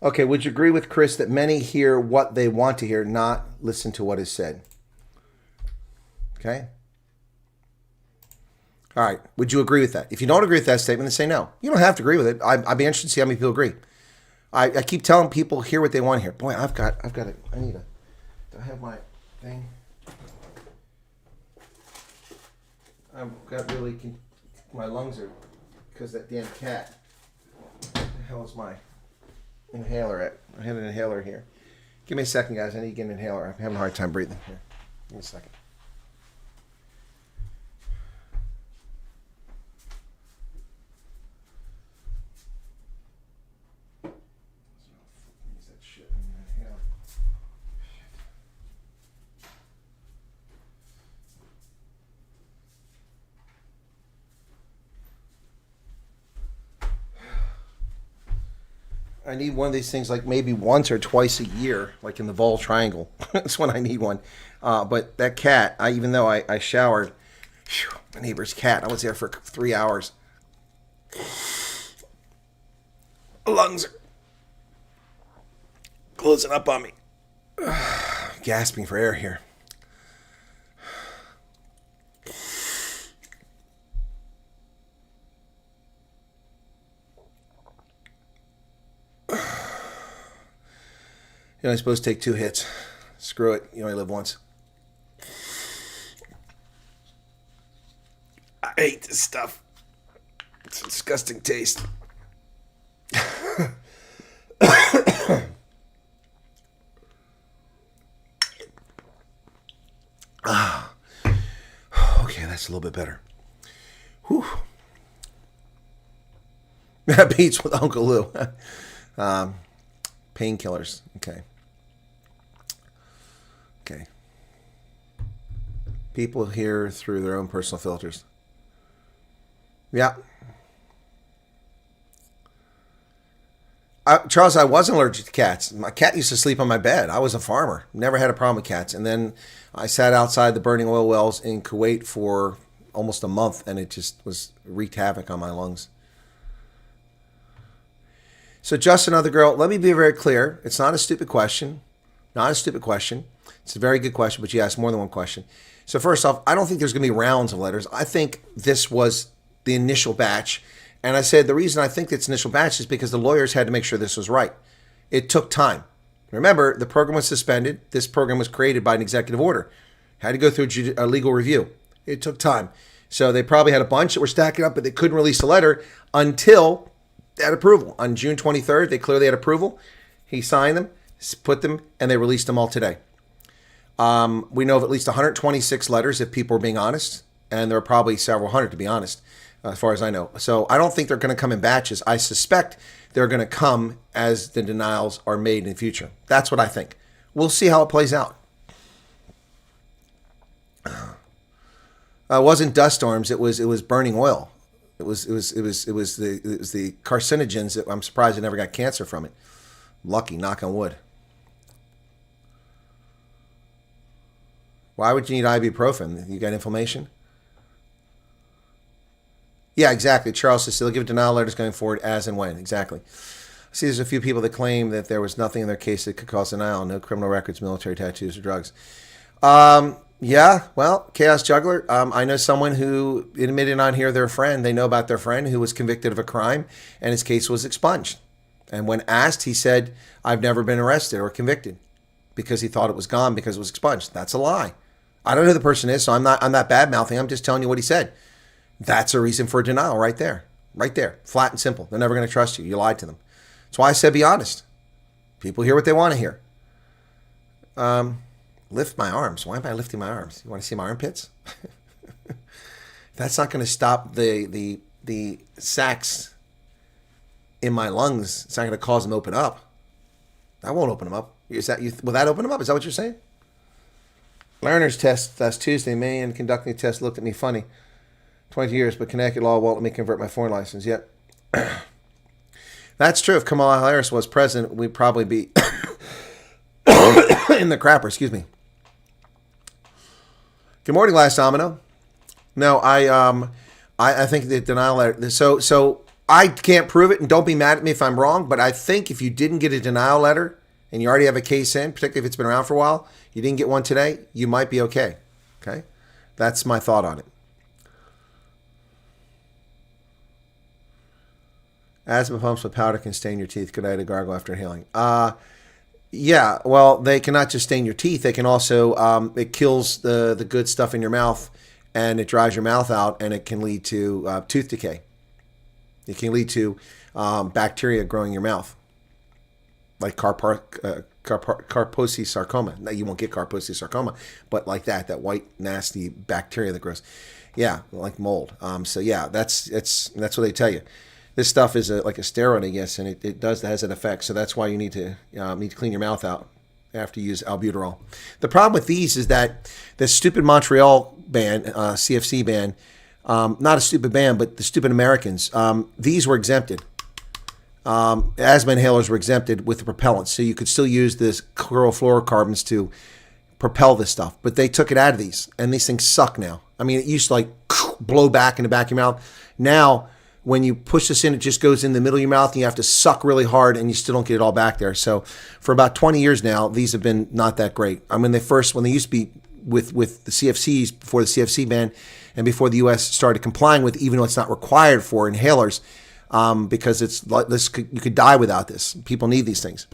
Okay, would you agree with Chris that many hear what they want to hear, not listen to what is said? Okay? All right, would you agree with that? If you don't agree with that statement, then say no. You don't have to agree with it. I'd be interested to see how many people agree. I keep telling people hear what they want to hear. Boy, I've got it. I need a, do I have my thing? I've got really, my lungs are, because that damn cat. What the hell is my inhaler at? I had an inhaler here. Give me a second, guys. I need to get an inhaler. I'm having a hard time breathing here. Give me a second. Use that shit in the inhaler. I need one of these things like maybe once or twice a year, like in the Vol Triangle. That's when I need one. But that cat, even though I showered, my neighbor's cat, I was there for 3 hours. My lungs are closing up on me. Gasping for air here. You're only supposed to take 2 hits. Screw it. You only live once. I hate this stuff. It's a disgusting taste. Okay, that's a little bit better. Whew. That beats with Uncle Lou. Painkillers. Okay. Okay. People hear through their own personal filters. Yeah. Charles, I wasn't allergic to cats. My cat used to sleep on my bed. I was a farmer. Never had a problem with cats. And then I sat outside the burning oil wells in Kuwait for almost a month, and it just wreaked havoc on my lungs. So Justin, other girl, let me be very clear. It's not a stupid question. Not a stupid question. It's a very good question, but you asked more than one question. So first off, I don't think there's going to be rounds of letters. I think this was the initial batch. And I said the reason I think it's initial batch is because the lawyers had to make sure this was right. It took time. Remember, the program was suspended. This program was created by an executive order. Had to go through a legal review. It took time. So they probably had a bunch that were stacking up, but they couldn't release a letter until they had approval. On June 23rd, they clearly had approval. He signed them, put them, and they released them all today. We know of at least 126 letters, if people are being honest, and there are probably several hundred, to be honest, as far as I know. So I don't think they're going to come in batches. I suspect they're going to come as the denials are made in the future. That's what I think. We'll see how it plays out. It wasn't dust storms. It was burning oil. It was the carcinogens that I'm surprised I never got cancer from it. Lucky, knock on wood. Why would you need ibuprofen? You got inflammation? Yeah, exactly. Charles says they'll give denial letters going forward as and when. Exactly. I see there's a few people that claim that there was nothing in their case that could cause denial. No criminal records, military tattoos, or drugs. Yeah, well, Chaos Juggler, I know someone who admitted on here their friend. They know about their friend who was convicted of a crime and his case was expunged. And when asked, he said, I've never been arrested or convicted because he thought it was gone because it was expunged. That's a lie. I don't know who the person is, so I'm not bad mouthing. I'm just telling you what he said. That's a reason for a denial right there. Right there. Flat and simple. They're never going to trust you. You lied to them. That's why I said be honest. People hear what they want to hear. Lift my arms. Why am I lifting my arms? You want to see my armpits? That's not going to stop the sacs in my lungs. It's not going to cause them to open up. I won't open them up. Will that open them up? Is that what you're saying? Learner's test last Tuesday. Man conducting the test looked at me funny. 20 years, but Connecticut law won't let me convert my foreign license yet. That's true. If Kamala Harris was president, we'd probably be in the crapper. Excuse me. Good morning, Last Domino. No, I think the denial letter. So I can't prove it, and don't be mad at me if I'm wrong. But I think if you didn't get a denial letter and you already have a case in, particularly if it's been around for a while, you didn't get one today, you might be okay. Okay, that's my thought on it. Asthma pumps with powder can stain your teeth. Good idea to gargle after inhaling. Yeah, well, they cannot just stain your teeth. They can also, it kills the good stuff in your mouth, and it dries your mouth out, and it can lead to tooth decay. It can lead to bacteria growing in your mouth, like Kaposi sarcoma. Now, you won't get Kaposi sarcoma, but like that white, nasty bacteria that grows. Yeah, like mold. So yeah, that's what they tell you. This stuff is like a steroid, I guess, and it has an effect. So that's why you need to clean your mouth out after you use albuterol. The problem with these is that the stupid Montreal ban, CFC ban, not a stupid ban, but the stupid Americans, these were exempted. Asthma inhalers were exempted with the propellants, so you could still use this chlorofluorocarbons to propel this stuff. But they took it out of these, and these things suck now. I mean, it used to like blow back in the back of your mouth. Now, when you push this in, it just goes in the middle of your mouth, and you have to suck really hard, and you still don't get it all back there. So for about 20 years now, these have been not that great. I mean, when they used to be with the CFCs, before the CFC ban, and before the U.S. started complying with, even though it's not required for inhalers, because you could die without this. People need these things.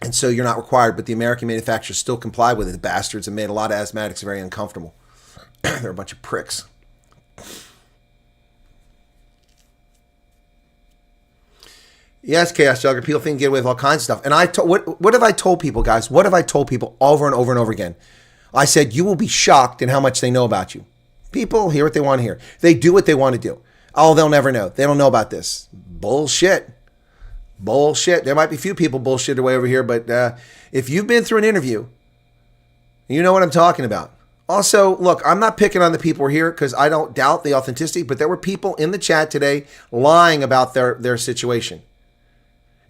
And so you're not required, but the American manufacturers still comply with it. The bastards have made a lot of asthmatics very uncomfortable. They're a bunch of pricks. Yes, Chaos Jugger. People think get away with all kinds of stuff. And what have I told people, guys? What have I told people over and over and over again? I said, you will be shocked in how much they know about you. People hear what they want to hear. They do what they want to do. Oh, they'll never know. They don't know about this. Bullshit. Bullshit. There might be a few people bullshit away over here, but if you've been through an interview You know what I'm talking about. Also, look, I'm not picking on the people who are here because I don't doubt the authenticity, but there were people in the chat today lying about their situation.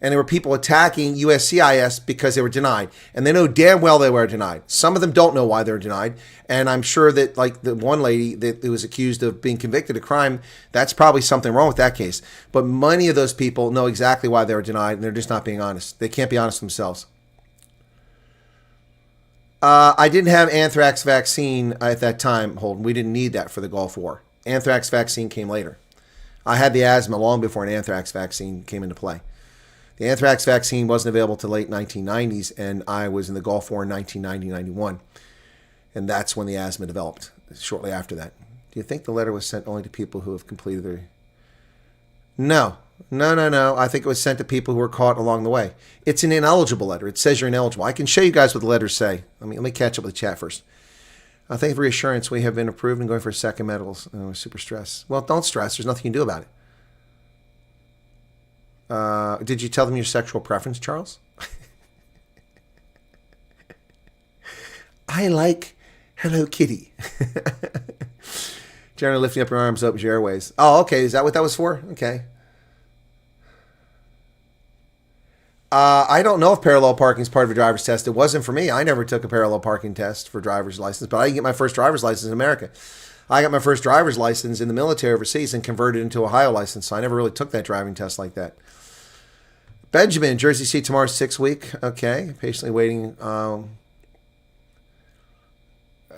And there were people attacking USCIS because they were denied. And they know damn well they were denied. Some of them don't know why they were denied. And I'm sure that, like the one lady that was accused of being convicted of crime, that's probably something wrong with that case. But many of those people know exactly why they were denied, and they're just not being honest. They can't be honest themselves. I didn't have anthrax vaccine at that time, Holden. We didn't need that for the Gulf War. Anthrax vaccine came later. I had the asthma long before an anthrax vaccine came into play. The anthrax vaccine wasn't available till late 1990s, and I was in the Gulf War in 1990-91. And that's when the asthma developed, shortly after that. Do you think the letter was sent only to people who have completed their... No. I think it was sent to people who were caught along the way. It's an ineligible letter. It says you're ineligible. I can show you guys what the letters say. Let me catch up with the chat first. Thank you for reassurance. We have been approved and going for second medicals. Oh, super stress. Well, don't stress. There's nothing you can do about it. Did you tell them your sexual preference, Charles? I like Hello Kitty. Generally lifting up your arms opens your airways. Oh, okay. Is that what that was for? Okay. I don't know if parallel parking is part of a driver's test. It wasn't for me. I never took a parallel parking test for driver's license, but I didn't get my first driver's license in America. I got my first driver's license in the military overseas and converted into a Ohio license, so I never really took that driving test like that. Benjamin, Jersey City tomorrow's 6 week. Okay, patiently waiting.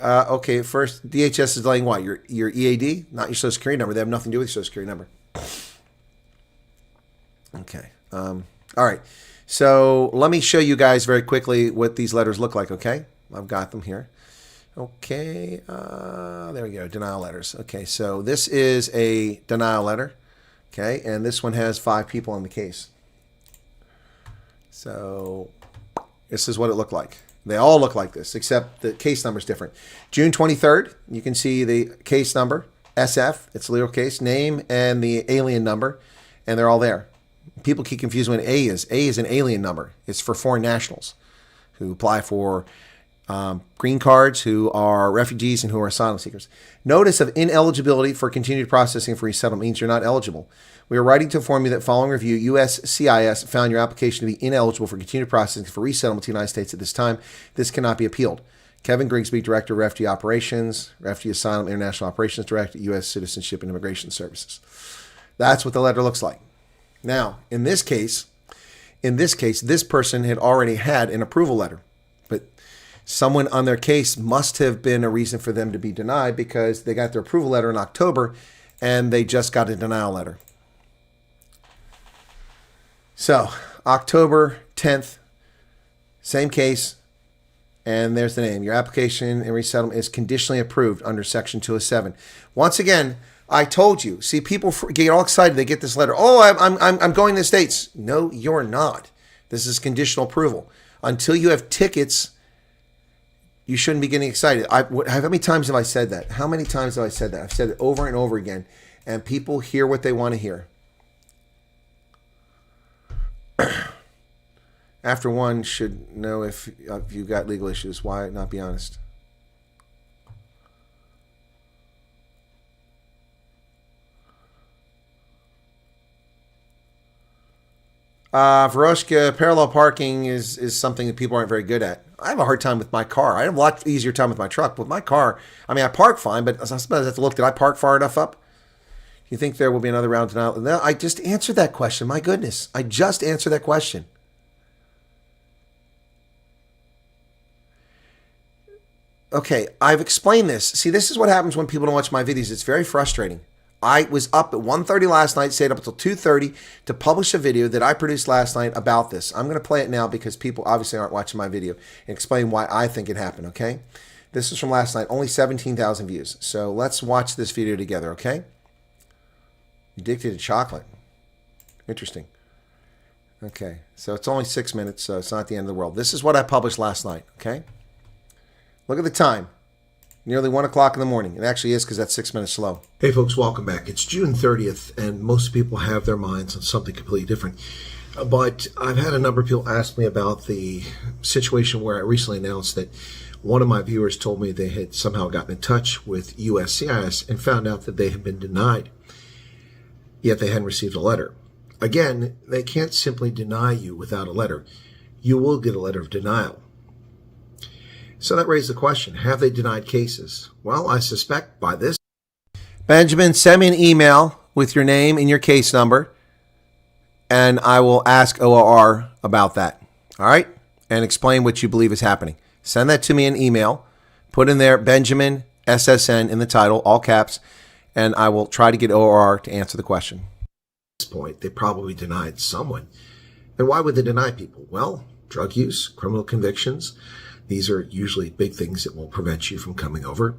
Okay, first, DHS is delaying what? Your EAD, not your Social Security number. They have nothing to do with your Social Security number. Okay. All right. So let me show you guys very quickly what these letters look like, okay? I've got them here. Okay. There we go. Denial letters. Okay, so this is a denial letter. Okay, and this one has 5 people on the case. So this is what it looked like. They all look like this, except the case number is different. June 23rd, you can see the case number, SF, it's a legal case, name, and the alien number, and they're all there. People keep confusing what A is. A is an alien number. It's for foreign nationals who apply for green cards, who are refugees, and who are asylum seekers. Notice of ineligibility for continued processing for resettlement means you're not eligible. We are writing to inform you that following review, USCIS found your application to be ineligible for continued processing for resettlement to the United States at this time. This cannot be appealed. Kevin Grigsby, Director of Refugee Operations, Refugee Asylum International Operations Director, U.S. Citizenship and Immigration Services. That's what the letter looks like. Now, in this case, this person had already had an approval letter, but someone on their case must have been a reason for them to be denied because they got their approval letter in October and they just got a denial letter. So, October 10th, same case, and there's the name. Your application and resettlement is conditionally approved under Section 207. Once again, I told you. See, people get all excited. They get this letter. Oh, I'm going to the States. No, you're not. This is conditional approval. Until you have tickets, you shouldn't be getting excited. How many times have I said that? How many times have I said that? I've said it over and over again, and people hear what they want to hear. After one should know if you've got legal issues. Why not be honest? Veroshka, parallel parking is something that people aren't very good at. I have a hard time with my car. I have a lot easier time with my truck. But with my car, I mean, I park fine, but I suppose I have to look, did I park far enough up? You think there will be another round denial? No, I just answered that question. My goodness. I just answered that question. Okay, I've explained this. See, this is what happens when people don't watch my videos. It's very frustrating. I was up at 1:30 last night, stayed up until 2:30 to publish a video that I produced last night about this. I'm going to play it now because people obviously aren't watching my video and explain why I think it happened, okay? This is from last night, only 17,000 views. So let's watch this video together, okay? Addicted to chocolate. Interesting. Okay, so it's only 6 minutes, so it's not the end of the world. This is what I published last night, okay? Look at the time. Nearly 1 o'clock in the morning. It actually is because that's 6 minutes slow. Hey folks, welcome back. It's June 30th, and most people have their minds on something completely different. But I've had a number of people ask me about the situation where I recently announced that one of my viewers told me they had somehow gotten in touch with USCIS and found out that they had been denied, yet they hadn't received a letter. Again, they can't simply deny you without a letter. You will get a letter of denial. So that raised the question, have they denied cases? Well, I suspect by this. Benjamin, send me an email with your name and your case number, and I will ask ORR about that. All right? And explain what you believe is happening. Send that to me in email. Put in there Benjamin SSN in the title, all caps, and I will try to get ORR to answer the question. At this point, they probably denied someone. And why would they deny people? Well, drug use, criminal convictions. These are usually big things that will prevent you from coming over.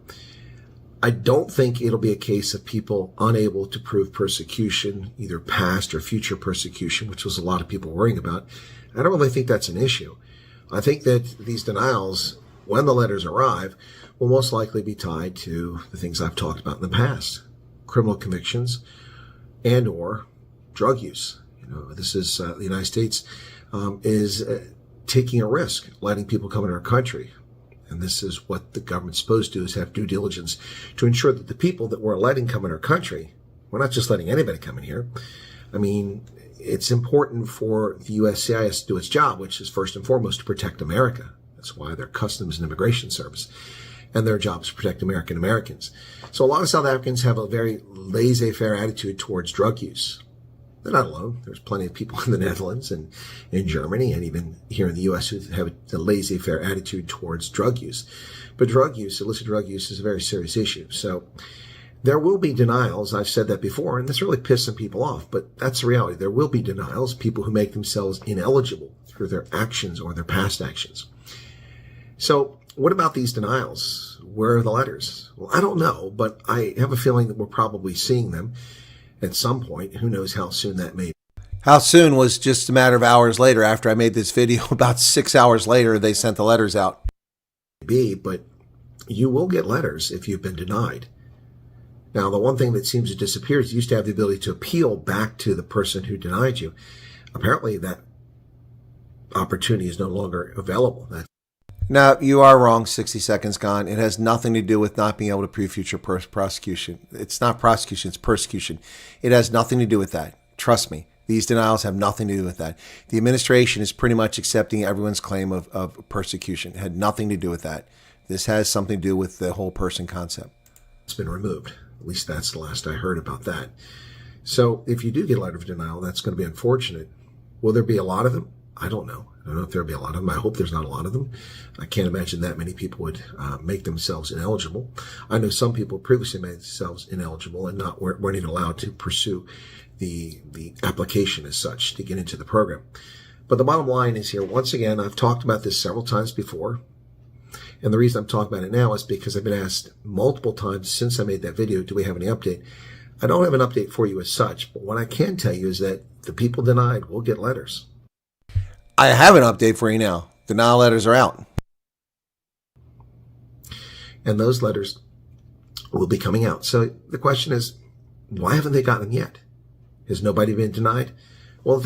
I don't think it'll be a case of people unable to prove persecution, either past or future persecution, which was a lot of people worrying about. I don't really think that's an issue. I think that these denials, when the letters arrive, will most likely be tied to the things I've talked about in the past. Criminal convictions and or drug use. This is the United States is taking a risk, letting people come into our country. And this is what the government's supposed to do, is have due diligence to ensure that the people that we're letting come in our country, we're not just letting anybody come in here. I mean, it's important for the USCIS to do its job, which is first and foremost to protect America. That's why they're Customs and Immigration Service. And their job is to protect Americans. So a lot of South Africans have a very laissez-faire attitude towards drug use. They're not alone. There's plenty of people in the Netherlands and in Germany and even here in the U.S. who have a laissez-faire attitude towards drug use. But drug use, illicit drug use, is a very serious issue. So there will be denials. I've said that before, and that's really pissing people off. But that's the reality. There will be denials, people who make themselves ineligible through their actions or their past actions. So what about these denials? Where are the letters? Well, I don't know, but I have a feeling that we're probably seeing them at some point. Who knows how soon that may be. How soon was just a matter of hours later. After I made this video, about 6 hours later, they sent the letters out. But you will get letters if you've been denied. Now, the one thing that seems to disappear is you used to have the ability to appeal back to the person who denied you. Apparently, that opportunity is no longer available. Now, you are wrong, 60 seconds gone. It has nothing to do with not being able to prove future prosecution. It's not prosecution, it's persecution. It has nothing to do with that. Trust me, these denials have nothing to do with that. The administration is pretty much accepting everyone's claim of persecution. It had nothing to do with that. This has something to do with the whole person concept. It's been removed. At least that's the last I heard about that. So if you do get a letter of denial, that's going to be unfortunate. Will there be a lot of them? I don't know. I don't know if there'll be a lot of them. I hope there's not a lot of them. I can't imagine that many people would make themselves ineligible. I know some people previously made themselves ineligible and weren't even allowed to pursue the application as such to get into the program. But the bottom line is here, once again, I've talked about this several times before. And the reason I'm talking about it now is because I've been asked multiple times since I made that video, do we have any update? I don't have an update for you as such, but what I can tell you is that the people denied will get letters. I have an update for you now. Denial letters are out. And those letters will be coming out. So the question is, why haven't they gotten them yet? Has nobody been denied? Well,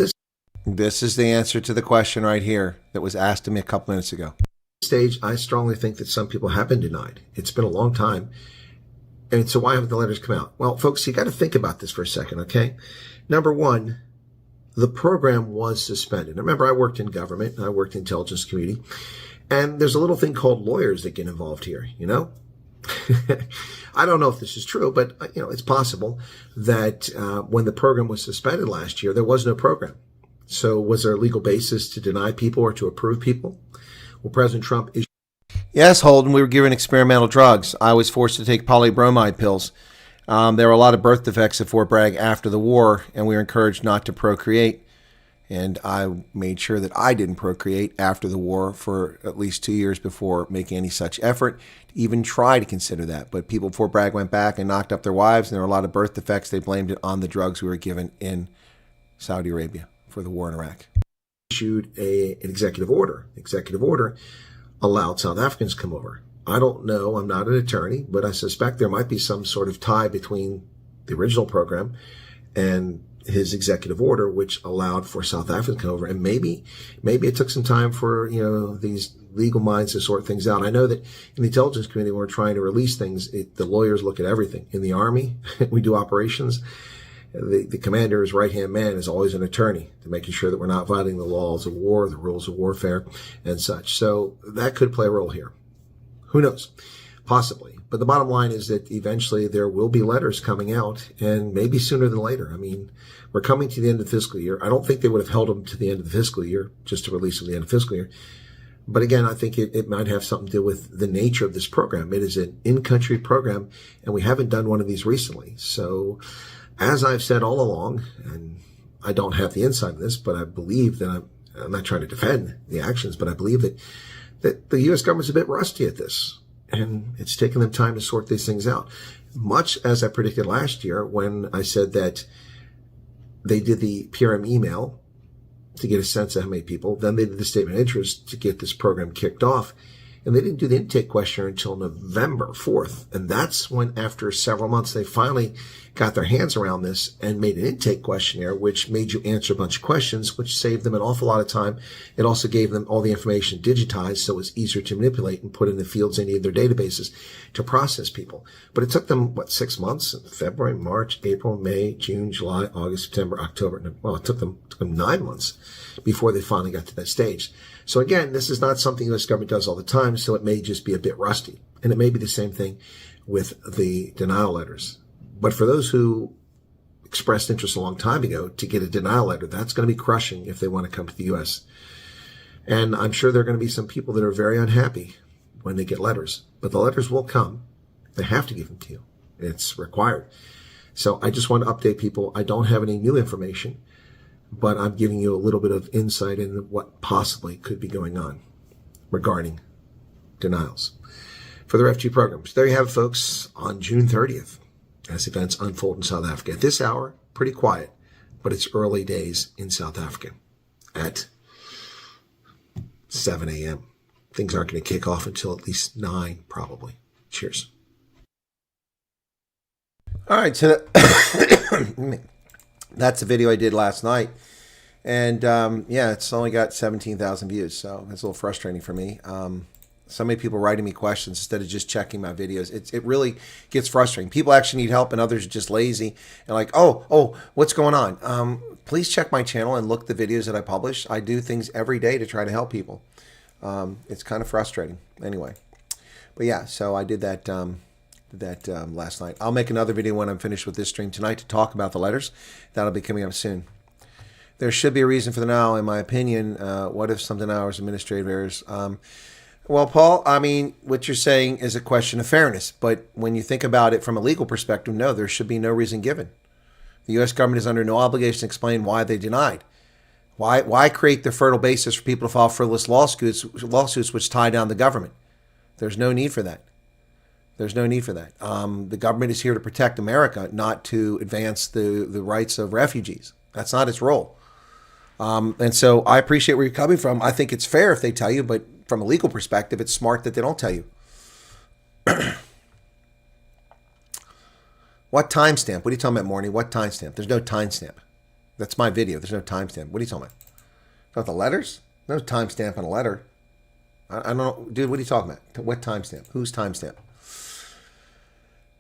this is the answer to the question right here that was asked to me a couple minutes ago. Stage, I strongly think that some people have been denied. It's been a long time. And so why haven't the letters come out? Well, folks, you got to think about this for a second, okay? Number one, the program was suspended. Now, remember, I worked in government, and I worked in the intelligence community, and there's a little thing called lawyers that get involved here, you know? I don't know if this is true, but, you know, it's possible that when the program was suspended last year, there was no program. So was there a legal basis to deny people or to approve people? Well, President Trump issued... Yes, Holden, we were given experimental drugs. I was forced to take polybromide pills. There were a lot of birth defects at Fort Bragg after the war, and we were encouraged not to procreate. And I made sure that I didn't procreate after the war for at least 2 years before making any such effort to even try to consider that. But people at Fort Bragg went back and knocked up their wives, and there were a lot of birth defects. They blamed it on the drugs we were given in Saudi Arabia for the war in Iraq. Issued an executive order. The executive order allowed South Africans to come over. I don't know, I'm not an attorney, but I suspect there might be some sort of tie between the original program and his executive order, which allowed for South Africa to come over. And maybe it took some time for, these legal minds to sort things out. I know that in the intelligence community, when we're trying to release things, the lawyers look at everything. In the Army, we do operations. The commander's right-hand man is always an attorney to making sure that we're not violating the laws of war, the rules of warfare, and such. So that could play a role here. Who knows? Possibly. But the bottom line is that eventually there will be letters coming out, and maybe sooner than later. I mean, we're coming to the end of the fiscal year. I don't think they would have held them to the end of the fiscal year, just to release them at the end of the fiscal year. But again, I think it might have something to do with the nature of this program. It is an in-country program, and we haven't done one of these recently. So as I've said all along, and I don't have the insight of this, but I believe that I'm not trying to defend the actions, but I believe that the U.S. government's a bit rusty at this, and it's taken them time to sort these things out. Much as I predicted last year when I said that they did the PRM email to get a sense of how many people, then they did the statement of interest to get this program kicked off. And they didn't do the intake questionnaire until November 4th. And that's when, after several months, they finally got their hands around this and made an intake questionnaire, which made you answer a bunch of questions, which saved them an awful lot of time. It also gave them all the information digitized, so it was easier to manipulate and put in the fields in any of their databases to process people. But it took them, 6 months? February, March, April, May, June, July, August, September, October. Well, it took them 9 months before they finally got to that stage. So again, this is not something the U.S. government does all the time, so it may just be a bit rusty. And it may be the same thing with the denial letters. But for those who expressed interest a long time ago to get a denial letter, that's going to be crushing if they want to come to the U.S. And I'm sure there are going to be some people that are very unhappy when they get letters. But the letters will come. They have to give them to you. It's required. So I just want to update people. I don't have any new information, but I'm giving you a little bit of insight into what possibly could be going on regarding denials for the refugee programs. There you have it, folks, on June 30th, as events unfold in South Africa. At this hour, pretty quiet, but it's early days in South Africa at 7 a.m. Things aren't going to kick off until at least 9, probably. Cheers. All right, so that's the video I did last night. And yeah, it's only got 17,000 views, so it's a little frustrating for me. So many people writing me questions instead of just checking my videos. It really gets frustrating. People actually need help, and others are just lazy and like, oh, what's going on? Please check my channel and look at the videos that I publish. I do things every day to try to help people. It's kind of frustrating, anyway. But yeah, so I did that. Last night. I'll make another video when I'm finished with this stream tonight to talk about the letters. That'll be coming up soon. There should be a reason for the denial, in my opinion. What if some denials, administrative errors? Well, Paul, I mean, what you're saying is a question of fairness. But when you think about it from a legal perspective, no, there should be no reason given. The U.S. government is under no obligation to explain why they denied. Why create the fertile basis for people to file frivolous lawsuits which tie down the government? There's no need for that. There's no need for that. The government is here to protect America, not to advance the rights of refugees. That's not its role. And so I appreciate where you're coming from. I think it's fair if they tell you, but from a legal perspective, it's smart that they don't tell you. What timestamp? What are you talking about, Morning? What timestamp? There's no timestamp. That's my video. There's no timestamp. What are you talking about the letters? No timestamp on a letter. I don't know. Dude, what are you talking about? What timestamp? Whose timestamp?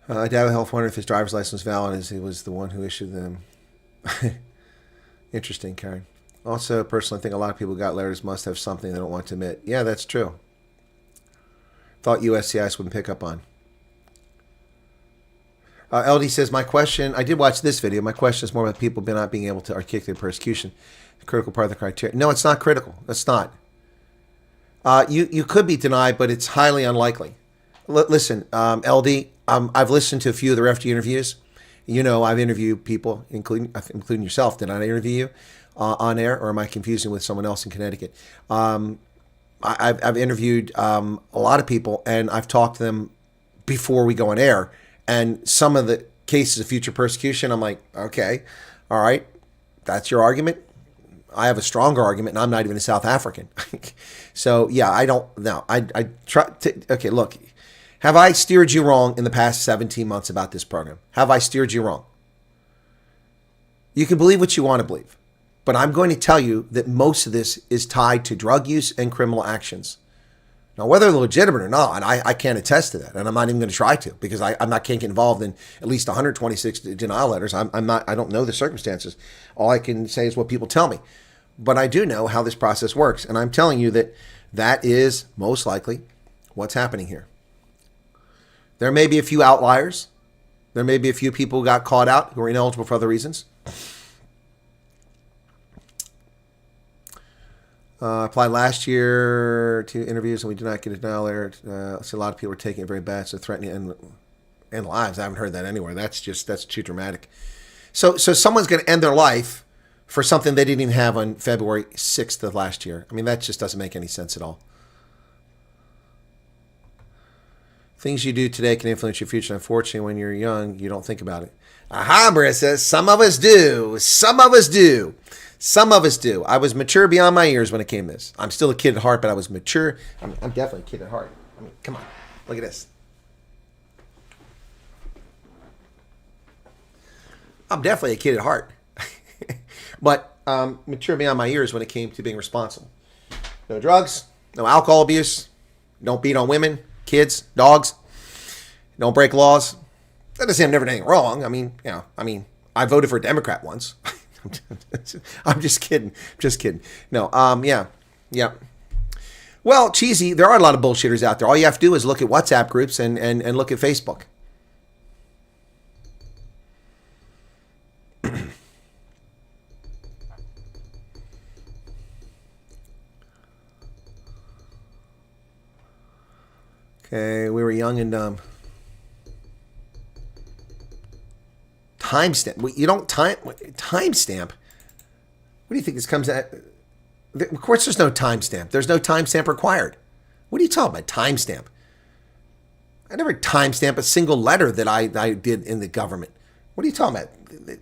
Dad Health wondered if his driver's license was valid as he was the one who issued them. Interesting, Karen. Also, personally, I think a lot of people who got letters must have something they don't want to admit. Yeah, that's true. Thought USCIS wouldn't pick up on. LD says, my question, I did watch this video. My question is more about people not being able to articulate persecution. The critical part of the criteria. No, it's not critical. It's not. You could be denied, but it's highly unlikely. Listen, LD, I've listened to a few of the refugee interviews. You know, I've interviewed people, including yourself. Did I interview you on air, or am I confusing with someone else in Connecticut? I've interviewed a lot of people, and I've talked to them before we go on air. And some of the cases of future persecution, I'm like, okay, all right, that's your argument. I have a stronger argument, and I'm not even a South African. So yeah, I don't know. I try to, okay, look. Have I steered you wrong in the past 17 months about this program? Have I steered you wrong? You can believe what you want to believe. But I'm going to tell you that most of this is tied to drug use and criminal actions. Now, whether they're legitimate or not, I can't attest to that. And I'm not even going to try to, because I can't get involved in at least 126 denial letters. I don't know the circumstances. All I can say is what people tell me. But I do know how this process works. And I'm telling you that that is most likely what's happening here. There may be a few outliers. There may be a few people who got caught out who are ineligible for other reasons. Applied last year to interviews and we did not get a denial letter. So a lot of people are taking it very bad, so threatening to end lives. I haven't heard that anywhere. That's too dramatic. So someone's going to end their life for something they didn't even have on February 6th of last year. I mean, that just doesn't make any sense at all. Things you do today can influence your future. Unfortunately, when you're young, you don't think about it. Aha, Marissa. Some of us do. Some of us do. Some of us do. I was mature beyond my years when it came to this. I'm still a kid at heart, but I was mature. I'm definitely a kid at heart. I mean, come on. Look at this. I'm definitely a kid at heart. But mature beyond my years when it came to being responsible. No drugs, no alcohol abuse, don't beat on women, kids, dogs, don't break laws. That doesn't mean I've never done anything wrong. I mean, I voted for a Democrat once. I'm just kidding. Just kidding. No, yeah. Well, cheesy, there are a lot of bullshitters out there. All you have to do is look at WhatsApp groups and look at Facebook. Okay, we were young and dumb. Timestamp. You don't timestamp. What do you think this comes at? Of course, there's no timestamp. There's no timestamp required. What are you talking about? Timestamp. I never timestamp a single letter that I did in the government. What are you talking about?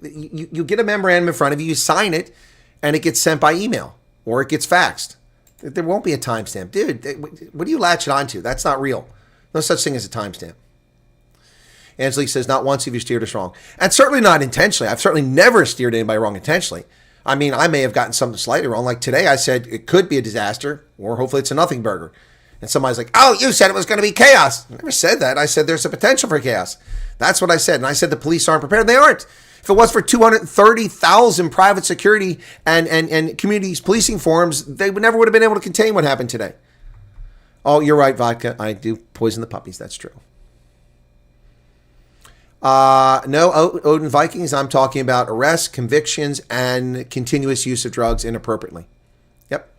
You get a memorandum in front of you, you sign it, and it gets sent by email or it gets faxed. There won't be a timestamp. Dude, what are you latching onto? That's not real. No such thing as a timestamp. Angelique says, not once have you steered us wrong. And certainly not intentionally. I've certainly never steered anybody wrong intentionally. I mean, I may have gotten something slightly wrong. Like today, I said it could be a disaster, or hopefully it's a nothing burger. And somebody's like, oh, you said it was going to be chaos. I never said that. I said there's a potential for chaos. That's what I said. And I said the police aren't prepared. They aren't. If it was for 230,000 private security and communities policing forums, they never would have been able to contain what happened today. Oh, you're right, Vodka. I do poison the puppies. That's true. No, Odin Vikings. I'm talking about arrests, convictions, and continuous use of drugs inappropriately. Yep.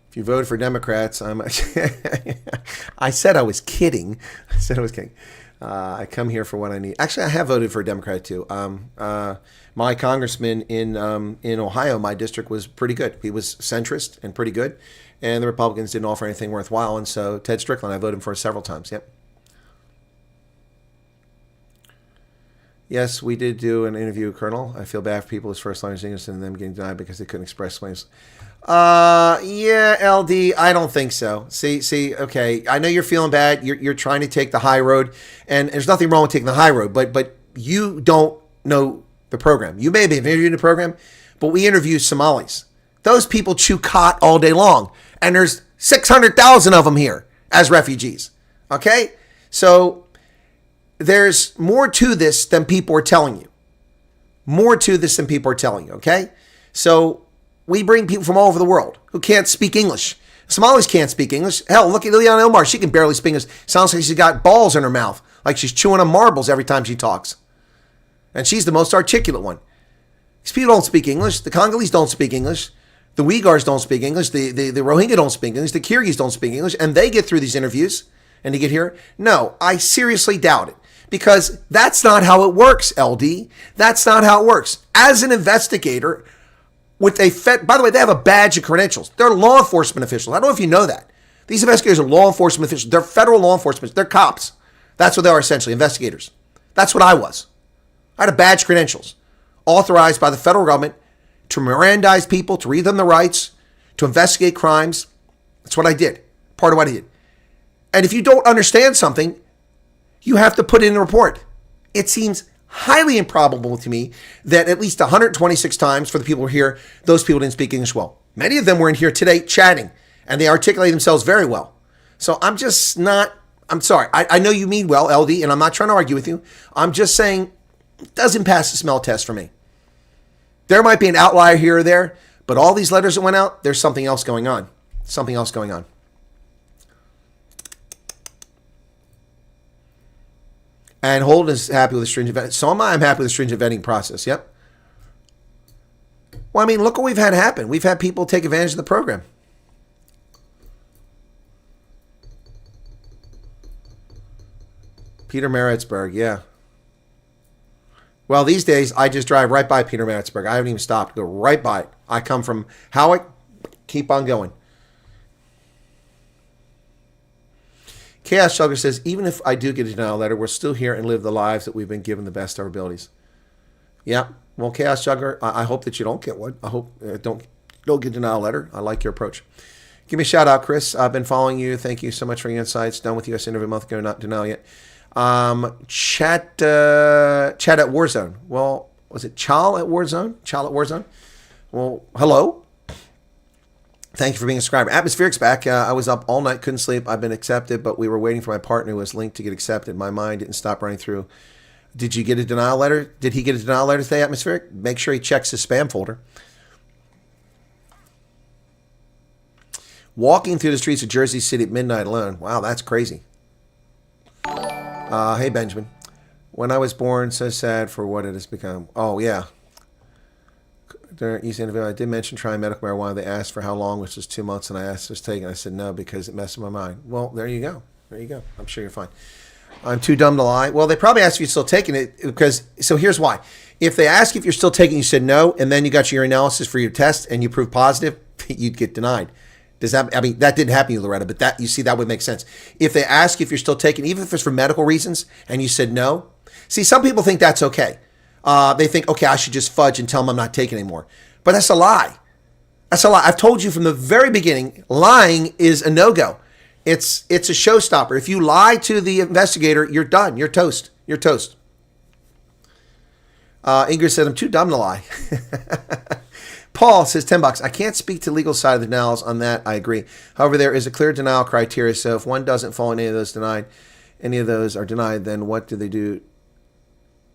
If you voted for Democrats, I said I was kidding. I come here for what I need. Actually, I have voted for a Democrat too. My congressman in Ohio, my district, was pretty good. He was centrist and pretty good, and the Republicans didn't offer anything worthwhile. And so Ted Strickland, I voted for several times. Yep. Yes, we did do an interview, Colonel. I feel bad for people whose first language is English and them getting denied because they couldn't express themselves. Yeah, LD, I don't think so. See, okay. I know you're feeling bad. You're trying to take the high road, and there's nothing wrong with taking the high road, but you don't know the program. You may be interviewing the program, but we interview Somalis. Those people chew cot all day long, and there's 600,000 of them here as refugees. Okay? So there's more to this than people are telling you. More to this than people are telling you, okay? So we bring people from all over the world who can't speak English. Somalis can't speak English. Hell, look at Liliana Omar. She can barely speak English. Sounds like she's got balls in her mouth, like she's chewing on marbles every time she talks. And she's the most articulate one. These people don't speak English. The Congolese don't speak English. The Uyghurs don't speak English. The Rohingya don't speak English. The Kyrgyz don't speak English. And they get through these interviews and they get here. No, I seriously doubt it. Because that's not how it works, LD. That's not how it works. As an investigator, by the way, they have a badge of credentials. They're law enforcement officials. I don't know if you know that. These investigators are law enforcement officials. They're federal law enforcement. They're cops. That's what they are essentially, investigators. That's what I was. I had a badge of credentials authorized by the federal government to Mirandize people, to read them the rights, to investigate crimes. That's what I did. Part of what I did. And if you don't understand something, you have to put in a report. It seems highly improbable to me that at least 126 times for the people who are here, those people didn't speak English well. Many of them were in here today chatting, and they articulate themselves very well. So I'm just not, I'm sorry. I know you mean well, LD, and I'm not trying to argue with you. I'm just saying it doesn't pass the smell test for me. There might be an outlier here or there, but all these letters that went out, there's something else going on. Something else going on. And Holden is happy with the stringent vetting. So am I. I'm happy with the stringent vetting process. Yep. Well, I mean, look what we've had happen. We've had people take advantage of the program. Peter Maritzburg, yeah. Well, these days, I just drive right by Peter Maritzburg. I haven't even stopped. Go right by it. I come from Howick. Keep on going. Chaos Sugar says, even if I do get a denial letter, we're still here and live the lives that we've been given the best of our abilities. Yeah. Well, Chaos Sugar, I hope that you don't get one. I hope don't get a denial letter. I like your approach. Give me a shout out, Chris. I've been following you. Thank you so much for your insights. Done with US interview a month ago. Not denial yet. Chat at Warzone. Well, was it Chal at Warzone? Chal at Warzone? Well, hello. Thank you for being a subscriber. Atmospheric's back. I was up all night, couldn't sleep. I've been accepted, but we were waiting for my partner who was linked to get accepted. My mind didn't stop running through. Did you get a denial letter? Did he get a denial letter today, Atmospheric? Make sure he checks his spam folder. Walking through the streets of Jersey City at midnight alone. Wow, that's crazy. Hey, Benjamin. When I was born, so sad for what it has become. Oh, yeah. During East interview, I did mention trying medical marijuana. They asked for how long, which was 2 months, and I asked if it was taken. I said no because it messed with my mind. Well, there you go. There you go. I'm sure you're fine. I'm too dumb to lie. Well, they probably asked if you're still taking it because, so here's why. If they ask if you're still taking it, you said no, and then you got your analysis for your test and you proved positive, you'd get denied. Does that, I mean, that didn't happen to you, Loretta, but that, you see, that would make sense. If they ask if you're still taking, even if it's for medical reasons, and you said no, see, some people think that's okay. They think, okay, I should just fudge and tell them I'm not taking anymore. But that's a lie. That's a lie. I've told you from the very beginning, lying is a no-go. It's a showstopper. If you lie to the investigator, you're done. You're toast. You're toast. Ingrid said, I'm too dumb to lie. Paul says, $10. I can't speak to the legal side of the denials on that. I agree. However, there is a clear denial criteria. So if one doesn't fall in any of those denied, any of those are denied, then what do they do?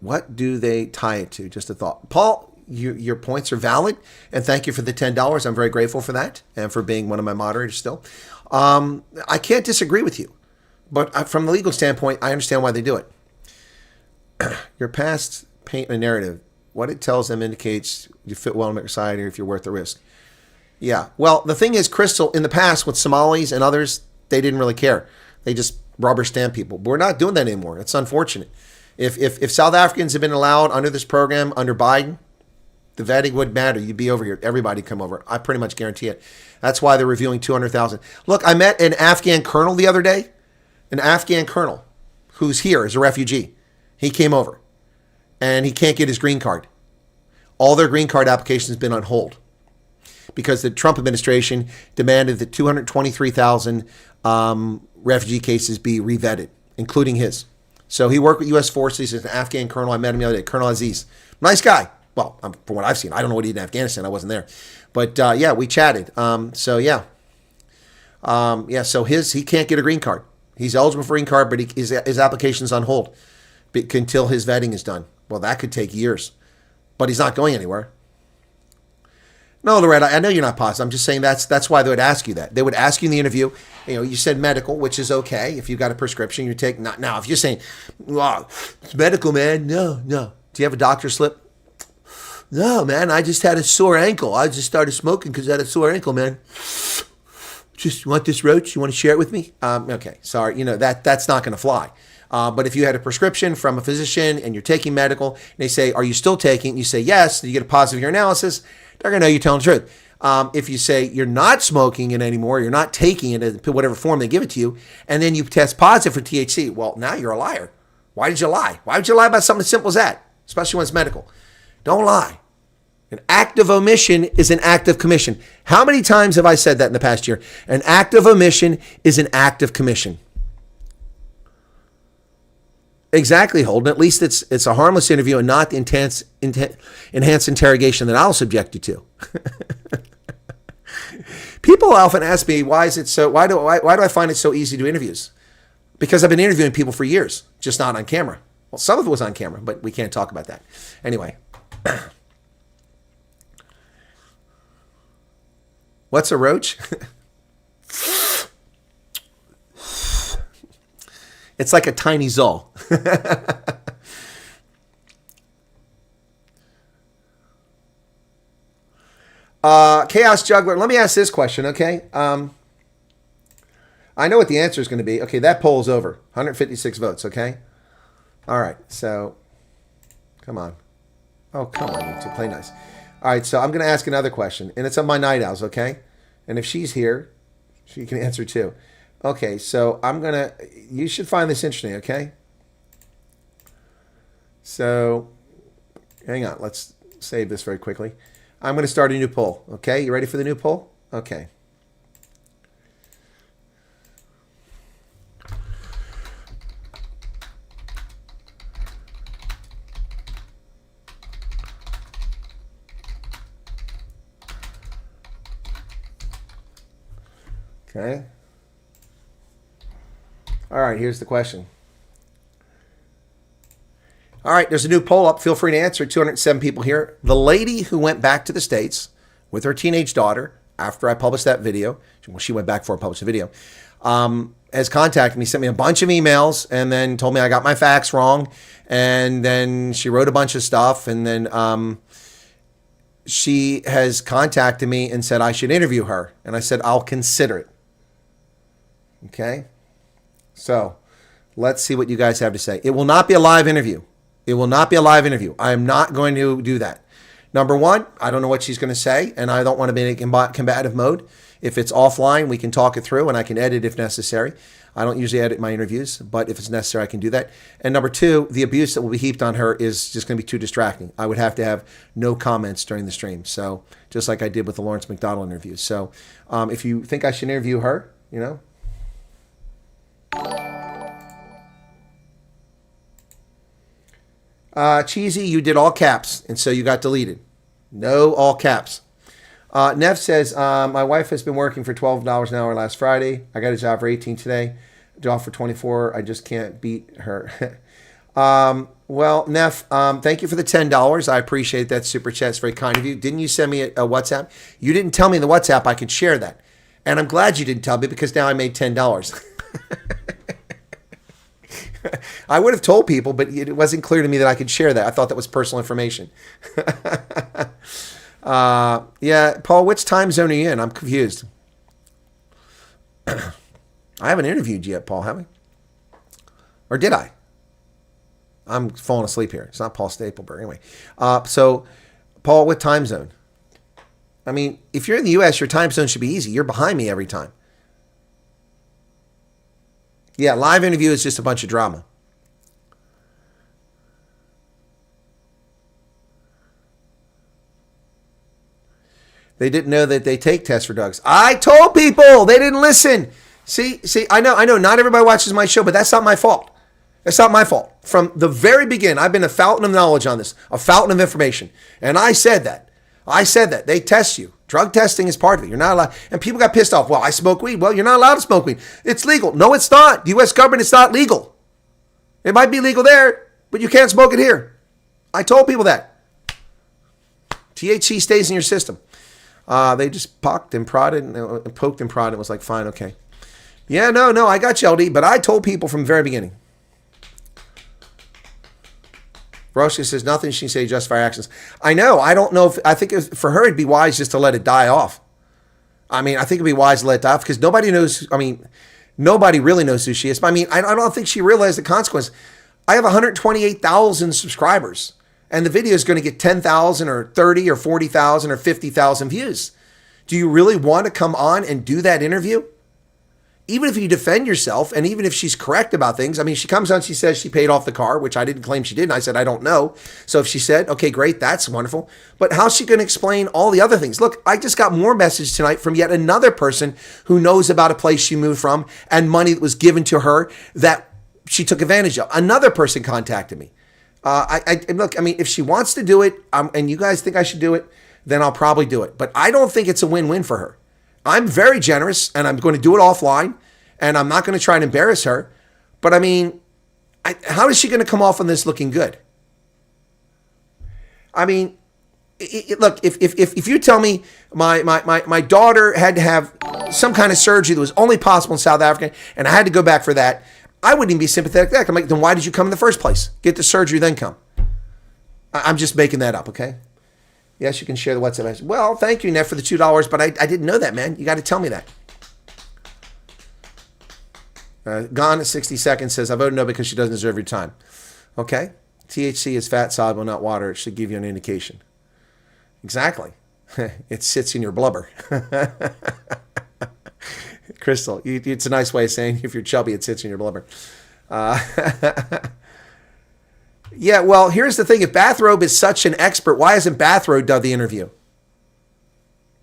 What do they tie it to? Just a thought. Paul, your points are valid, and thank you for the $10. I'm very grateful for that and for being one of my moderators still. I can't disagree with you, but from the legal standpoint, I understand why they do it. Your past paint a narrative. What it tells them indicates you fit well in society or if you're worth the risk. Yeah. Well, the thing is, Crystal, in the past with Somalis and others, they didn't really care. They just rubber stamp people. But we're not doing that anymore. It's unfortunate. If South Africans had been allowed under this program, under Biden, the vetting wouldn't matter. You'd be over here. Everybody come over. I pretty much guarantee it. That's why they're reviewing 200,000. Look, I met an Afghan colonel the other day. An Afghan colonel who's here as a refugee. He came over. And he can't get his green card. All their green card applications have been on hold because the Trump administration demanded that 223,000 refugee cases be revetted, including his. So he worked with U.S. forces. He's an Afghan colonel. I met him the other day, Colonel Aziz. Nice guy. Well, from what I've seen. I don't know what he did in Afghanistan. I wasn't there. But, yeah, we chatted. So he can't get a green card. He's eligible for a green card, but his application's on hold until his vetting is done. Well, that could take years, but he's not going anywhere. No, Loretta, I know you're not positive. I'm just saying that's why they would ask you that. They would ask you in the interview, you said medical, which is okay. If you've got a prescription, you take, not now. If you're saying, well, it's medical, man, no. Do you have a doctor slip? No, man, I just had a sore ankle. I just started smoking because I had a sore ankle, man. Just want this roach? You want to share it with me? Okay, sorry. That's not going to fly. But if you had a prescription from a physician and you're taking medical, and they say, are you still taking it? And you say yes, you get a positive urinalysis, they're going to know you're telling the truth. If you say you're not smoking it anymore, you're not taking it in whatever form they give it to you, and then you test positive for THC, well, now you're a liar. Why did you lie? Why would you lie about something as simple as that, especially when it's medical? Don't lie. An act of omission is an act of commission. How many times have I said that in the past year? An act of omission is an act of commission. Exactly, Holden. At least it's a harmless interview and not the enhanced interrogation that I'll subject you to. People often ask me, why do I find it so easy to do interviews? Because I've been interviewing people for years, just not on camera. Well, some of it was on camera, but we can't talk about that. Anyway. What's a roach? It's like a tiny Zol. Chaos Juggler, let me ask this question, okay? I know what the answer is going to be. Okay, that poll is over. 156 votes, okay? All right, so come on. Oh, come on, YouTube. Play nice. All right, so I'm going to ask another question, and it's on my night owls, okay? And if she's here, she can answer too. Okay, so you should find this interesting, okay? So, hang on, let's save this very quickly. I'm going to start a new poll, okay? You ready for the new poll? Okay. Okay. All right, here's the question. All right, there's a new poll up. Feel free to answer. 207 people here. The lady who went back to the States with her teenage daughter after I published that video, well, she went back before I published the video, has contacted me, sent me a bunch of emails, and then told me I got my facts wrong. And then she wrote a bunch of stuff, and then she has contacted me and said I should interview her. And I said, I'll consider it. Okay? So let's see what you guys have to say. It will not be a live interview. It will not be a live interview. I am not going to do that. Number one, I don't know what she's going to say, and I don't want to be in combative mode. If it's offline, we can talk it through, and I can edit if necessary. I don't usually edit my interviews, but if it's necessary, I can do that. And number two, the abuse that will be heaped on her is just going to be too distracting. I would have to have no comments during the stream. So just like I did with the Lawrence McDonald interview. So if you think I should interview her, you know. Cheesy, you did all caps, and so you got deleted. No all caps. Nev says, my wife has been working for $12 an hour last Friday. I got a job for 18 today. Job for 24. I just can't beat her. Well, Nev, thank you for the $10. I appreciate that super chat. It's very kind of you. Didn't you send me a WhatsApp? You didn't tell me in the WhatsApp I could share that. And I'm glad you didn't tell me because now I made $10. I would have told people, but it wasn't clear to me that I could share that. I thought that was personal information. Yeah, Paul, which time zone are you in? I'm confused. I haven't interviewed you yet, Paul, have I? Or did I? I'm falling asleep here. It's not Paul Stapleberg. Anyway, so, Paul, what time zone? I mean, if you're in the U.S., your time zone should be easy. You're behind me every time. Yeah, live interview is just a bunch of drama. They didn't know that they take tests for drugs. I told people. They didn't listen. See, I know. Not everybody watches my show, but that's not my fault. That's not my fault. From the very beginning, I've been a fountain of knowledge on this, a fountain of information. And I said that. They test you. Drug testing is part of it. You're not allowed. And people got pissed off. Well, I smoke weed. Well, you're not allowed to smoke weed. It's legal. No, it's not. The U.S. government, it's not legal. It might be legal there, but you can't smoke it here. I told people that. THC stays in your system. They just poked and prodded and poked and prodded. It was like, fine, okay. Yeah, no, I got you, LD, but I told people from the very beginning. Roshka says nothing she can say justify actions. I know. I don't know if I think for her it'd be wise just to let it die off. I mean, I think it'd be wise to let it die off because nobody knows. I mean, nobody really knows who she is. But I mean, I don't think she realized the consequence. I have 128,000 subscribers, and the video is going to get 10,000 or 30 or 40,000 or 50,000 views. Do you really want to come on and do that interview? Even if you defend yourself, and even if she's correct about things, I mean, she comes on, she says she paid off the car, which I didn't claim she did, and I said, I don't know. So if she said, okay, great, that's wonderful. But how's she going to explain all the other things? Look, I just got more message tonight from yet another person who knows about a place she moved from and money that was given to her that she took advantage of. Another person contacted me. Look, I mean, if she wants to do it, and you guys think I should do it, then I'll probably do it. But I don't think it's a win-win for her. I'm very generous, and I'm going to do it offline, and I'm not going to try and embarrass her. But I mean, how is she going to come off on this looking good? I mean, look, if you tell me my daughter had to have some kind of surgery that was only possible in South Africa, and I had to go back for that, I wouldn't even be sympathetic to that. I'm like, then why did you come in the first place? Get the surgery, then come. I'm just making that up, okay? Yes, you can share the WhatsApp message. Well, thank you, Neff, for the $2, but I didn't know that, man. You got to tell me that. Gone at 60 seconds says, I voted no because she doesn't deserve your time. Okay. THC is fat, soluble, not water. It should give you an indication. Exactly. It sits in your blubber. Crystal, it's a nice way of saying if you're chubby, it sits in your blubber. Yeah, well, here's the thing. If Bathrobe is such an expert, why hasn't Bathrobe done the interview?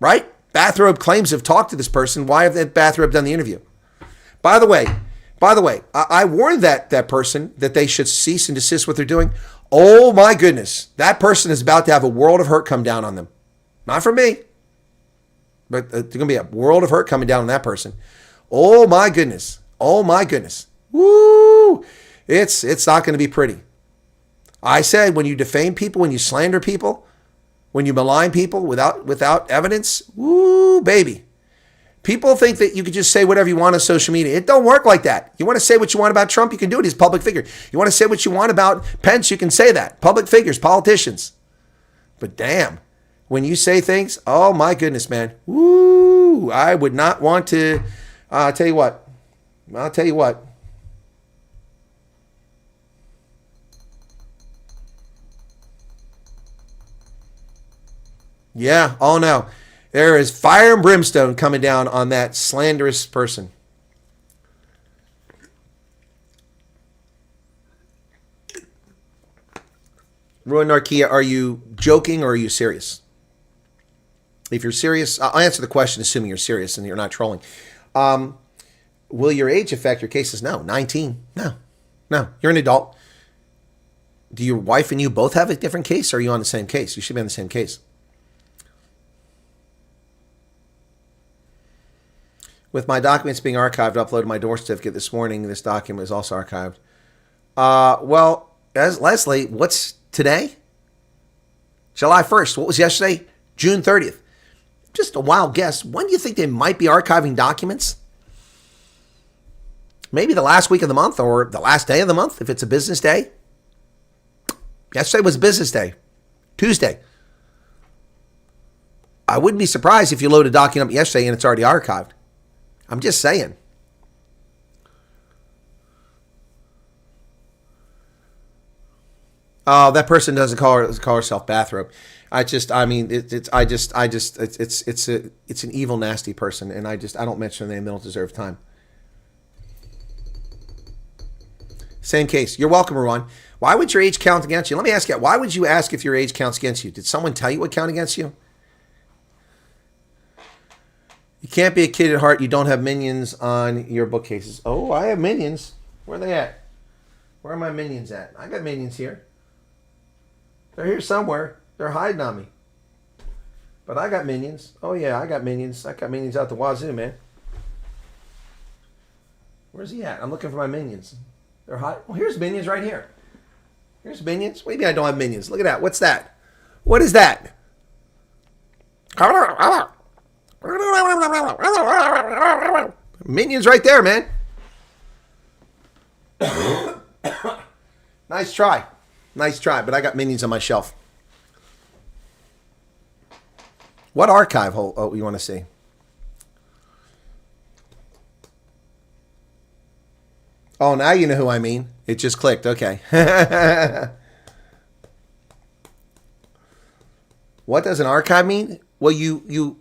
Right? Bathrobe claims to have talked to this person. Why haven't Bathrobe done the interview? By the way, I warned that person that they should cease and desist what they're doing. Oh my goodness. That person is about to have a world of hurt come down on them. Not from me. But there's going to be a world of hurt coming down on that person. Oh my goodness. Oh my goodness. Woo! It's not going to be pretty. I said when you defame people, when you slander people, when you malign people without evidence, woo, baby. People think that you can just say whatever you want on social media. It don't work like that. You want to say what you want about Trump, you can do it. He's a public figure. You want to say what you want about Pence, you can say that. Public figures, politicians. But damn, when you say things, oh my goodness, man. Woo, I would not want to, I'll tell you what. Yeah, oh no. There is fire and brimstone coming down on that slanderous person. Roy Narkia, are you joking or are you serious? If you're serious, I'll answer the question assuming you're serious and you're not trolling. Will your age affect your cases? No. 19? No. You're an adult. Do your wife and you both have a different case or are you on the same case? You should be on the same case. With my documents being archived, uploaded my divorce certificate this morning. This document is also archived. Well, as Leslie, what's today? July 1st. What was yesterday? June 30th. Just a wild guess. When do you think they might be archiving documents? Maybe the last week of the month or the last day of the month if it's a business day. Yesterday was a business day. Tuesday. I wouldn't be surprised if you load a document up yesterday and it's already archived. I'm just saying. Oh, that person doesn't call herself Bathrobe. It's an evil, nasty person, and I don't mention their name. They don't deserve time. Same case. You're welcome, Ruan. Why would your age count against you? Let me ask you. Why would you ask if your age counts against you? Did someone tell you what count against you? You can't be a kid at heart. You don't have minions on your bookcases. Oh, I have minions. Where are they at? Where are my minions at? I got minions here. They're here somewhere. They're hiding on me. But I got minions. Oh, yeah, I got minions. I got minions out the wazoo, man. Where's he at? I'm looking for my minions. They're hot. Well, here's minions right here. Here's minions. What do you mean I don't have minions? Look at that. What's that? What is that? Minions right there, man. Nice try, but I got minions on my shelf. What archive hole? Oh, you want to see? Oh, now you know who I mean. It just clicked. Okay. What does an archive mean? Well, you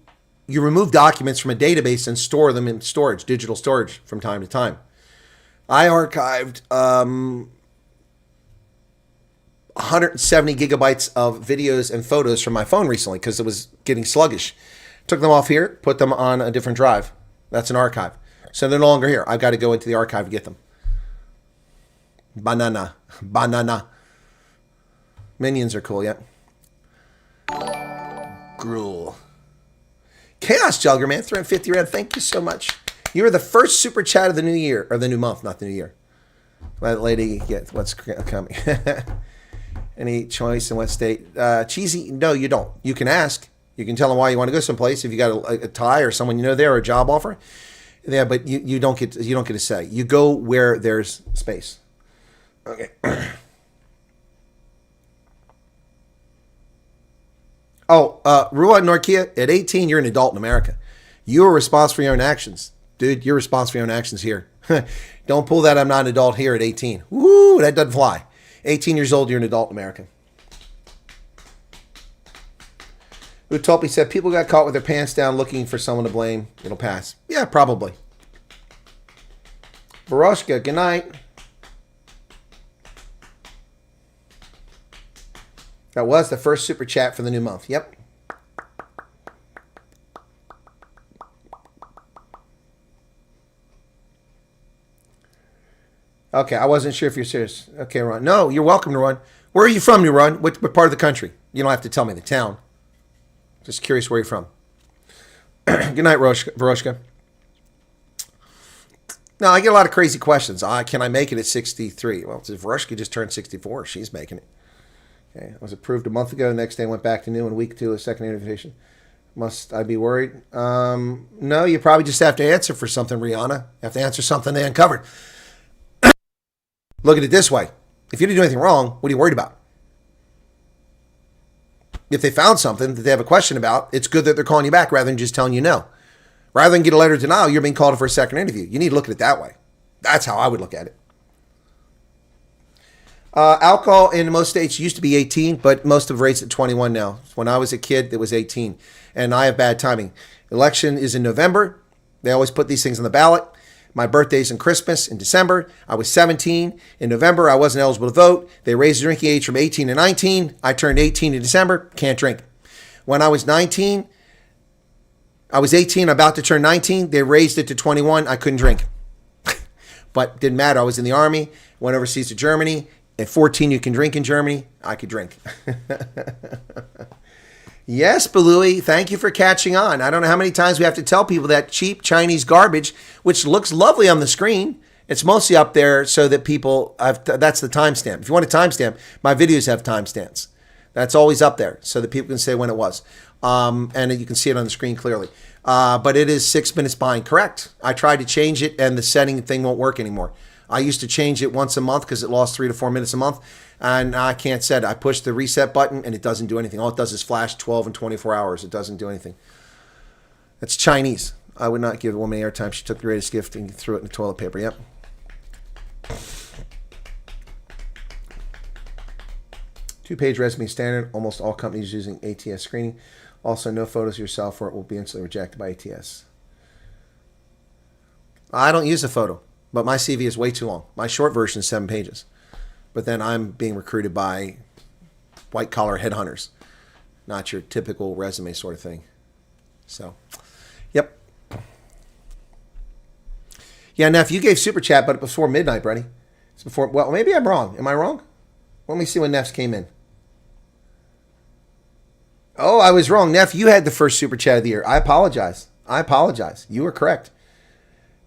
remove documents from a database and store them in storage, digital storage, from time to time. I archived 170 gigabytes of videos and photos from my phone recently because it was getting sluggish. Took them off here, put them on a different drive. That's an archive. So they're no longer here. I've got to go into the archive to get them. Banana. Banana. Minions are cool, yeah. Gruel. Chaos Jugger, man. 350 rand. Thank you so much. You were the first super chat of the new year. Or the new month, not the new year. Let lady get what's coming. Any choice in what state? Cheesy, no, you don't. You can ask. You can tell them why you want to go someplace. If you got a tie or someone you know there or a job offer. Yeah, but you don't get to say. You go where there's space. Okay. Ruan Norkia, at 18, you're an adult in America. You are responsible for your own actions. Dude, you're responsible for your own actions here. Don't pull that I'm not an adult here at 18. Woo, that doesn't fly. 18 years old, you're an adult in America. Utopi said, people got caught with their pants down looking for someone to blame. It'll pass. Yeah, probably. Baroshka, good night. That was the first super chat for the new month. Yep. Okay, I wasn't sure if you're serious. Okay, Ron. No, you're welcome to run. Where are you from, Ron? What part of the country? You don't have to tell me the town. Just curious where you're from. Good night, Varoshka. Now, I get a lot of crazy questions. Can I make it at 63? Well, Varoshka just turned 64. She's making it. Okay, I was approved a month ago. The next day I went back to new in week 2 of the second invitation. Must I be worried? No, you probably just have to answer for something, Rihanna. You have to answer something they uncovered. Look at it this way. If you didn't do anything wrong, what are you worried about? If they found something that they have a question about, it's good that they're calling you back rather than just telling you no. Rather than get a letter of denial, you're being called for a second interview. You need to look at it that way. That's how I would look at it. Alcohol in most states used to be 18, but most of the rates at 21 now. When I was a kid, it was 18. And I have bad timing. Election is in November. They always put these things on the ballot. My birthday's in Christmas in December. I was 17. In November, I wasn't eligible to vote. They raised the drinking age from 18 to 19. I turned 18 in December. Can't drink. When I was 19, I was 18, about to turn 19. They raised it to 21. I couldn't drink. But didn't matter. I was in the Army. Went overseas to Germany. At 14, you can drink in Germany. I could drink. Yes, Balooey, thank you for catching on. I don't know how many times we have to tell people that cheap Chinese garbage, which looks lovely on the screen, it's mostly up there so that people, that's the timestamp. If you want a timestamp, my videos have timestamps. That's always up there so that people can say when it was. And you can see it on the screen clearly. But it is 6 minutes behind. Correct. I tried to change it and the setting thing won't work anymore. I used to change it once a month because it lost 3 to 4 minutes a month. And I can't set it. I push the reset button and it doesn't do anything. All it does is flash 12 and 24 hours. It doesn't do anything. It's Chinese. I would not give a woman airtime. She took the greatest gift and threw it in the toilet paper. Yep. Two-page resume standard. Almost all companies using ATS screening. Also, no photos of yourself or it will be instantly rejected by ATS. I don't use a photo, but my CV is way too long. My short version is 7 pages. But then I'm being recruited by white-collar headhunters, not your typical resume sort of thing. So, yep. Yeah, now if you gave Super Chat, but before midnight, Brady. It's before, well, maybe I'm wrong. Am I wrong? Let me see when Neff's came in. Oh, I was wrong. Neff, you had the first Super Chat of the year. I apologize. You were correct.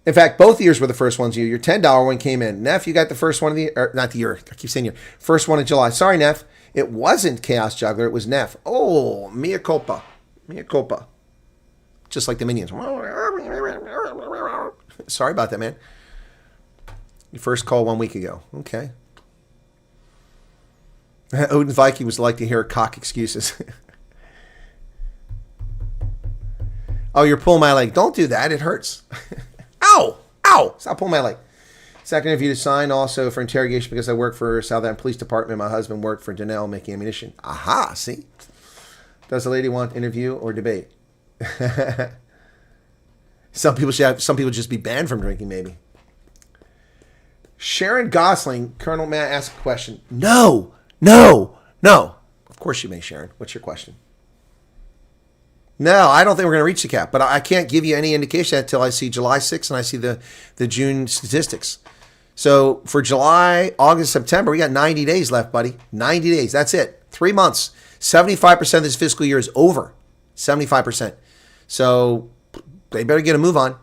In fact, both years were the first ones. Your $10 one came in. Neff, you got the first one of the year. Not the year. I keep saying year. First one in July. Sorry, Neff. It wasn't Chaos Juggler. It was Neff. Oh, mea culpa. Mea culpa. Just like the Minions. Sorry about that, man. Your first call 1 week ago. Okay. Odin Viking was like to hear cock excuses. Oh, you're pulling my leg. Don't do that. It hurts. Ow! Ow! Stop pulling my leg. Second interview to sign also for interrogation because I work for Southampton Police Department. My husband worked for Janelle making ammunition. Aha! See? Does the lady want interview or debate? Some people just be banned from drinking, maybe. Sharon Gosling, Colonel, may I ask a question? No! Of course you may, Sharon. What's your question? No, I don't think we're going to reach the cap, but I can't give you any indication until I see July 6th and I see the June statistics. So for July, August, September, we got 90 days left, buddy. 90 days. That's it. 3 months. 75% of this fiscal year is over. 75%. So they better get a move on.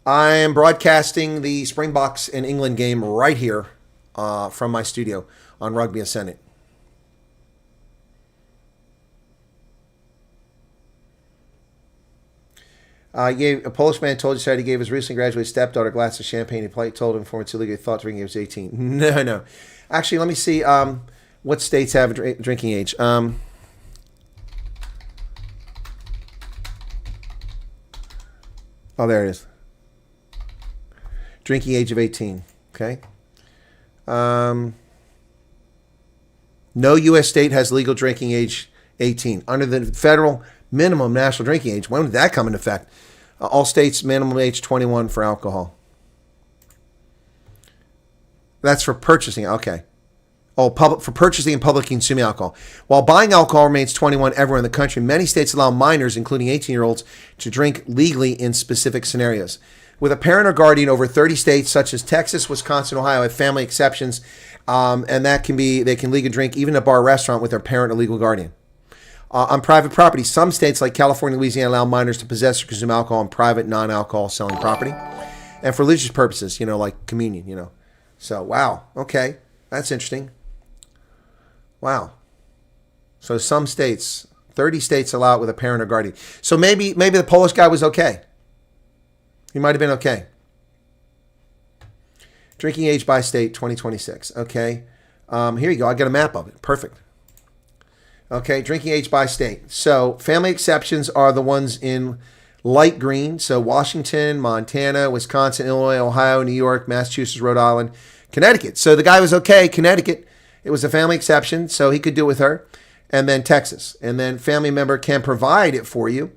I am broadcasting the Springboks and England game right here from my studio on Rugby Ascendant. A Polish man told you he gave his recently graduated stepdaughter a glass of champagne. He told him for illegally thought drinking age was 18. No. Actually, let me see what states have a drinking age. Oh, there it is. Drinking age of 18. Okay. No U.S. state has legal drinking age 18. Under the federal minimum national drinking age, when did that come into effect? All states minimum age 21 for alcohol. That's for purchasing. Okay. Oh, for purchasing and public consuming alcohol. While buying alcohol remains 21 everywhere in the country, many states allow minors, including 18-year-olds, to drink legally in specific scenarios. With a parent or guardian, over 30 states such as Texas, Wisconsin, Ohio have family exceptions, and they can legally drink even at a bar or restaurant with their parent or legal guardian. On private property, some states like California and Louisiana allow minors to possess or consume alcohol on private, non-alcohol selling property. And for religious purposes, like communion, So, wow. Okay. That's interesting. Wow. So some states, 30 states allow it with a parent or guardian. So maybe the Polish guy was okay. He might have been okay. Drinking age by state, 2026. Okay. Here you go. I got a map of it. Perfect. Okay, drinking age by state. So family exceptions are the ones in light green. So Washington, Montana, Wisconsin, Illinois, Ohio, New York, Massachusetts, Rhode Island, Connecticut. So the guy was okay. Connecticut, it was a family exception, so he could do it with her. And then Texas. And then family member can provide it for you.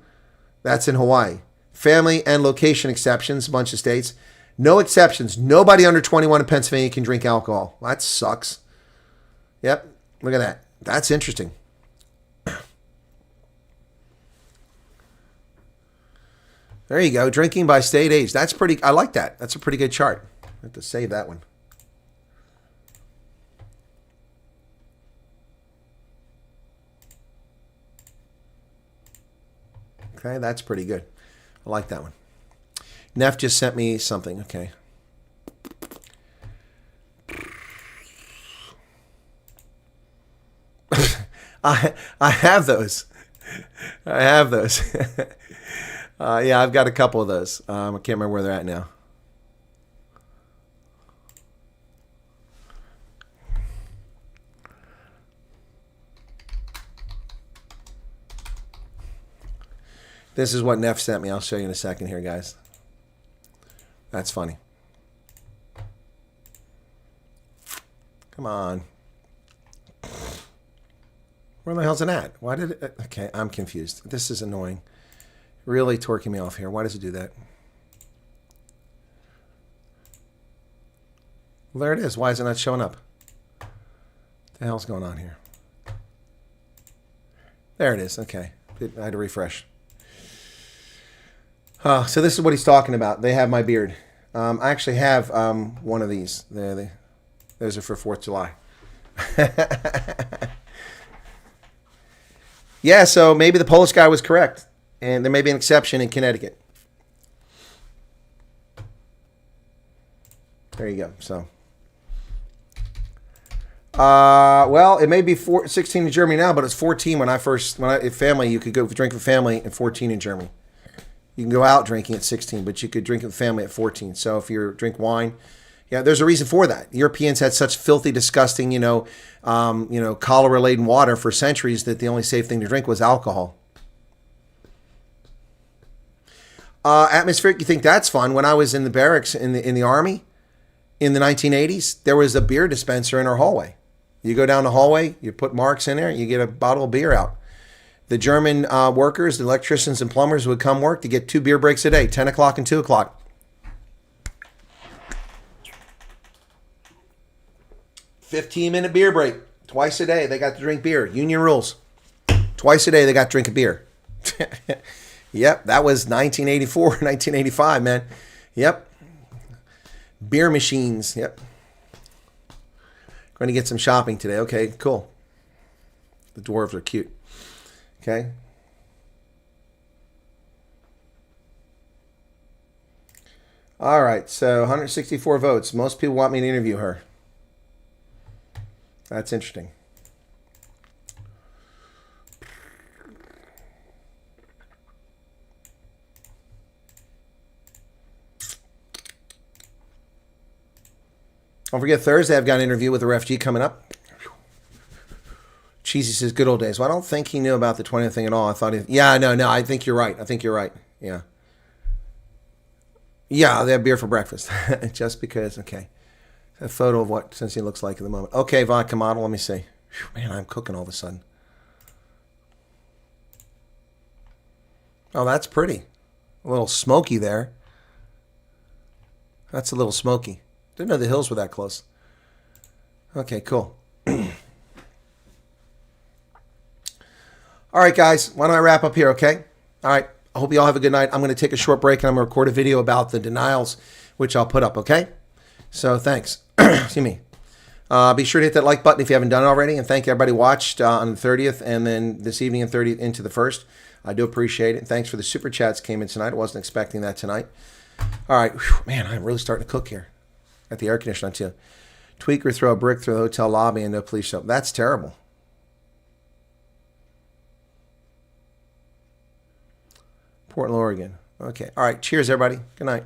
That's in Hawaii. Family and location exceptions, a bunch of states. No exceptions. Nobody under 21 in Pennsylvania can drink alcohol. That sucks. Yep, look at that. That's interesting. There you go. Drinking by state age. That's pretty. I like that. That's a pretty good chart. I have to save that one. Okay, that's pretty good. I like that one. Neff just sent me something. Okay. I have those. I have those. Yeah, I've got a couple of those. I can't remember where they're at now. This is what Neff sent me. I'll show you in a second here, guys. That's funny. Come on. Where the hell's it at? Why did it? Okay, I'm confused. This is annoying. Really twerking me off here. Why does it do that? Well, there it is. Why is it not showing up? What the hell's going on here? There it is. Okay. I had to refresh. So this is what he's talking about. They have my beard. I actually have one of these. Those are for 4th of July. Yeah, so maybe the Polish guy was correct. And there may be an exception in Connecticut. There you go. So, well, it may be 16 in Germany now, but it's 14 family, you could go drink with family and 14 in Germany. You can go out drinking at 16, but you could drink with family at 14. So if you drink wine, yeah, there's a reason for that. Europeans had such filthy, disgusting, cholera-laden water for centuries that the only safe thing to drink was alcohol. Atmospheric, you think that's fun? When I was in the barracks in the Army in the 1980s, there was a beer dispenser in our hallway. You go down the hallway, you put marks in there, you get a bottle of beer out. The German workers, the electricians and plumbers would come work to get 2 beer breaks a day, 10 o'clock and 2 o'clock. 15-minute beer break. Twice a day, they got to drink beer. Union rules. Twice a day, they got to drink a beer. Yep, that was 1984, 1985, man. Yep, Beer machines. Yep. Going to get some shopping today. Okay, cool. The dwarves are cute. Okay. All right, so 164 votes. Most people want me to interview her. That's interesting. Don't forget, Thursday I've got an interview with a refugee coming up. Cheesy says, good old days. Well, I don't think he knew about the 20th thing at all. I thought he... Yeah, no, I think you're right. I think you're right. Yeah. Yeah, they have beer for breakfast. Just because, okay. A photo of what Cincy looks like at the moment. Okay, vodka model, let me see. Whew, man, I'm cooking all of a sudden. Oh, that's pretty. A little smoky there. That's a little smoky. Didn't know the hills were that close. Okay, cool. All right, guys. Why don't I wrap up here, okay? All right. I hope you all have a good night. I'm going to take a short break, and I'm going to record a video about the denials, which I'll put up, okay? So thanks. Excuse me. Be sure to hit that like button if you haven't done it already, and thank you everybody who watched on the 30th and then this evening and 30th into the 1st. I do appreciate it. Thanks for the super chats came in tonight. I wasn't expecting that tonight. All right. Whew, man, I'm really starting to cook here. Got the air conditioner on too. Tweaker throw a brick through the hotel lobby and no police show. That's terrible. Portland, Oregon. Okay. All right. Cheers, everybody. Good night.